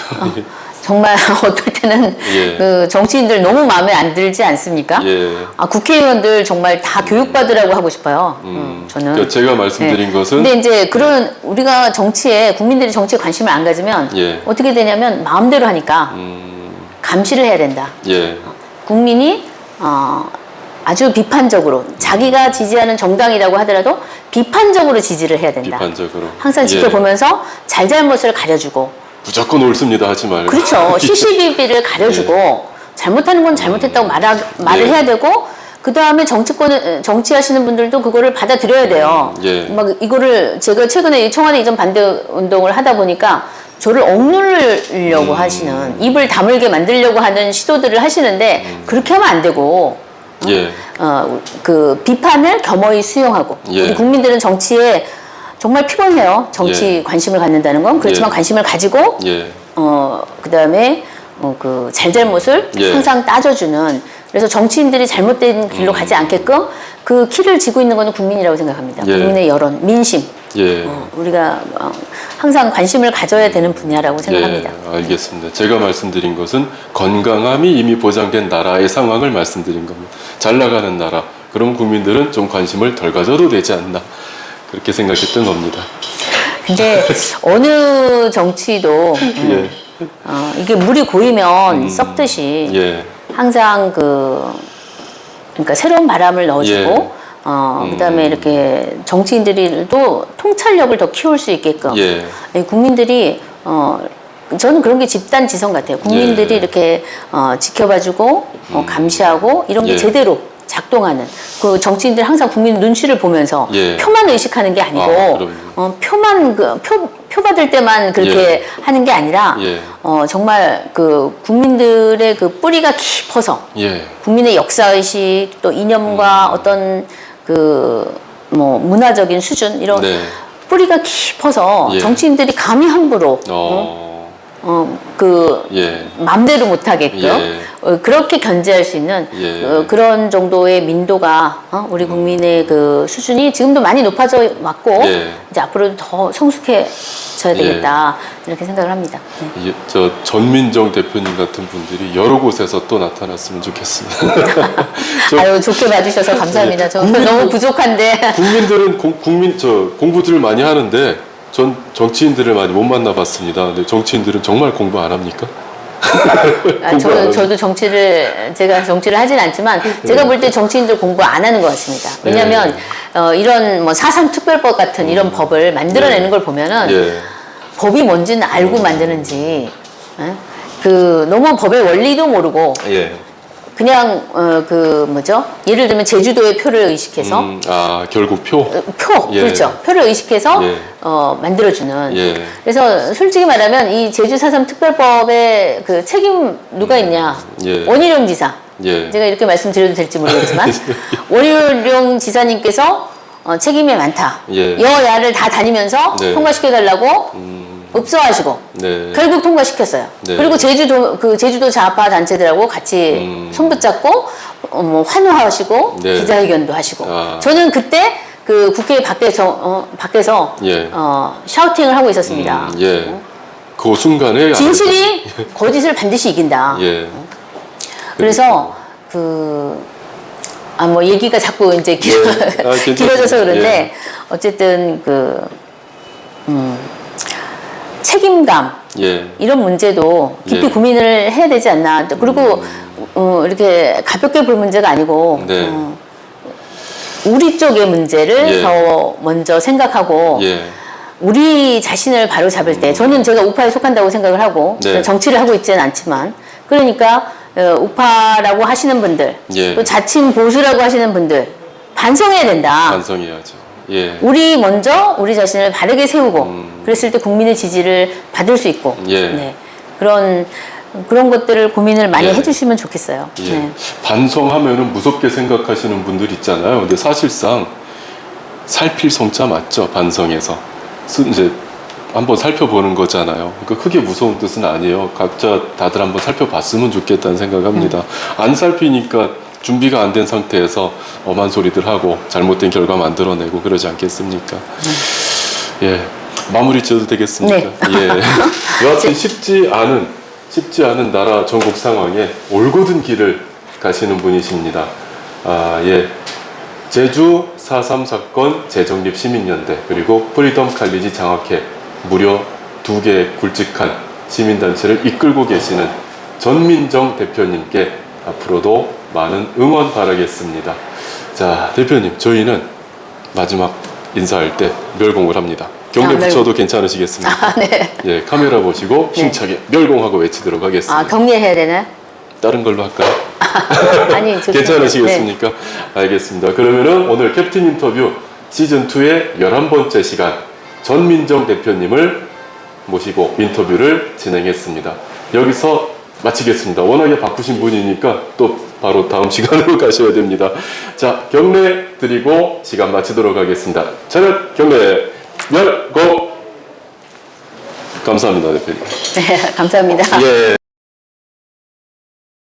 정말 어떨 때는 예. 그 정치인들 너무 마음에 안 들지 않습니까? 예. 국회의원들 정말 다 교육받으라고 하고 싶어요. 저는. 그러니까 제가 말씀드린 것은 근데 이제 그런 우리가 국민들이 정치에 관심을 안 가지면 예. 어떻게 되냐면 마음대로 하니까 감시를 해야 된다. 예. 국민이 아주 비판적으로 자기가 지지하는 정당이라고 하더라도 비판적으로 지지를 해야 된다. 비판적으로 항상 지켜보면서 잘잘못을 가려주고 무조건 옳습니다 하지 말고 그렇죠. 시시비비를 가려주고 잘못하는 건 잘못했다고 말을 해야 되고 그 다음에 정치하시는 분들도 그거를 받아들여야 돼요. 막 이거를 제가 최근에 청와대 이전 반대 운동을 하다 보니까 저를 억누르려고 하시는, 입을 다물게 만들려고 하는 시도들을 하시는데 그렇게 하면 안 되고 그 비판을 겸허히 수용하고 우리 국민들은 정치에 정말 피곤해요. 정치 관심을 갖는다는 건. 그렇지만 관심을 가지고 그 다음에 그 잘잘못을 항상 따져주는, 그래서 정치인들이 잘못된 길로 가지 않게끔 그 키를 쥐고 있는 것은 국민이라고 생각합니다. 국민의 여론, 민심. 우리가 항상 관심을 가져야 되는 분야라고 생각합니다. 알겠습니다. 제가 말씀드린 것은 건강함이 이미 보장된 나라의 상황을 말씀드린 겁니다. 잘 나가는 나라, 그럼 국민들은 좀 관심을 덜 가져도 되지 않나, 그렇게 생각했던 겁니다. 근데 어느 정치도 이게 물이 고이면 썩듯이 항상 그러니까 새로운 바람을 넣어주고 그다음에 이렇게 정치인들도 통찰력을 더 키울 수 있게끔 국민들이 저는 그런 게 집단 지성 같아요. 국민들이 이렇게 지켜봐주고 감시하고 이런 게 제대로 작동하는, 그 정치인들 항상 국민 눈치를 보면서 표만 의식하는 게 아니고 표만 표 받을 때만 그렇게 하는 게 아니라 정말 그 국민들의 그 뿌리가 깊어서 국민의 역사의식 또 이념과 어떤 그 뭐 문화적인 수준 이런 뿌리가 깊어서 정치인들이 감히 함부로 맘대로 못하게끔 그렇게 견제할 수 있는 그런 정도의 민도가 우리 국민의 그 수준이 지금도 많이 높아져 왔고 이제 앞으로도 더 성숙해져야 되겠다 이렇게 생각을 합니다. 저 전민정 대표님 같은 분들이 여러 곳에서 또 나타났으면 좋겠습니다. 아유, 좋게 봐주셔서 감사합니다. 저 너무 부족한데. 국민들은 공부들을 많이 하는데 전 정치인들을 많이 못 만나봤습니다. 근데 정치인들은 정말 공부 안 합니까? 저도 제가 정치를 하진 않지만 제가 볼 때 정치인들 공부 안 하는 것 같습니다. 왜냐하면 이런 뭐 4.3 특별법 같은 이런 법을 만들어내는 걸 보면은 법이 뭔지는 알고 만드는지 너무 법의 원리도 모르고 그냥 예를 들면 제주도의 표를 의식해서 결국 표 그렇죠. 표를 의식해서 만들어주는. 그래서 솔직히 말하면 이 제주 4.3 특별법의 그 책임 누가 있냐? 원희룡 지사. 제가 이렇게 말씀드려도 될지 모르겠지만 원희룡 지사님께서 책임이 많다. 여야를 다 다니면서 통과시켜달라고 읍소하시고 결국 통과시켰어요. 그리고 제주도 좌파 단체들하고 같이 손붙잡고 환호하시고 기자회견도 하시고 저는 그때 그 국회 밖에서 샤우팅을 하고 있었습니다. 그 순간에 진실이 거짓을 반드시 이긴다. 그래서 뭐 얘기가 자꾸 이제 길어져서 그런데 어쨌든 책임감 이런 문제도 깊이 고민을 해야 되지 않나. 그리고 이렇게 가볍게 볼 문제가 아니고 우리 쪽의 문제를 더 먼저 생각하고 우리 자신을 바로 잡을 때 저는 제가 우파에 속한다고 생각을 하고 정치를 하고 있지는 않지만 그러니까 우파라고 하시는 분들, 예. 또 자칭 보수라고 하시는 분들 반성해야 된다. 반성해야죠. 예. 우리 먼저 우리 자신을 바르게 세우고 그랬을 때 국민의 지지를 받을 수 있고 예. 네. 그런 것들을 고민을 많이 예. 해주시면 좋겠어요. 예. 네. 반성하면은 무섭게 생각하시는 분들 있잖아요. 근데 사실상 살필 성자 맞죠? 반성해서 이제 한번 살펴보는 거잖아요. 그러니까 크게 무서운 뜻은 아니에요. 각자 다들 한번 살펴봤으면 좋겠다는 생각합니다. 안 살피니까 준비가 안 된 상태에서 엄한 소리들 하고 잘못된 결과 만들어내고 그러지 않겠습니까? 예, 마무리 지어도 되겠습니까? 네. 예, 여하튼 쉽지 않은 나라 전국 상황에 올곧은 길을 가시는 분이십니다. 아, 예. 제주 4.3 사건 재정립 시민연대 그리고 프리덤 칼리지 장학회 무려 2개의 굵직한 시민단체를 이끌고 계시는 전민정 대표님께 앞으로도 많은 응원 바라겠습니다. 자, 대표님, 저희는 마지막 인사할 때 멸공을 합니다. 경례 붙여도 괜찮으시겠습니까? 아, 네. 예, 카메라 보시고 힘차게 멸공하고 외치도록 하겠습니다. 아, 격려해야 되나요? 다른 걸로 할까요? 아니, 좋습니다. 괜찮으시겠습니까? 네. 알겠습니다. 그러면은 오늘 캡틴 인터뷰 시즌2의 11번째 시간 전민정 대표님을 모시고 인터뷰를 진행했습니다. 여기서 마치겠습니다. 워낙에 바쁘신 분이니까 또 바로 다음 시간으로 가셔야 됩니다. 자, 경례 드리고 시간 마치도록 하겠습니다. 차렷 경례 멸공! 감사합니다, 대표님. 네, 감사합니다. 예.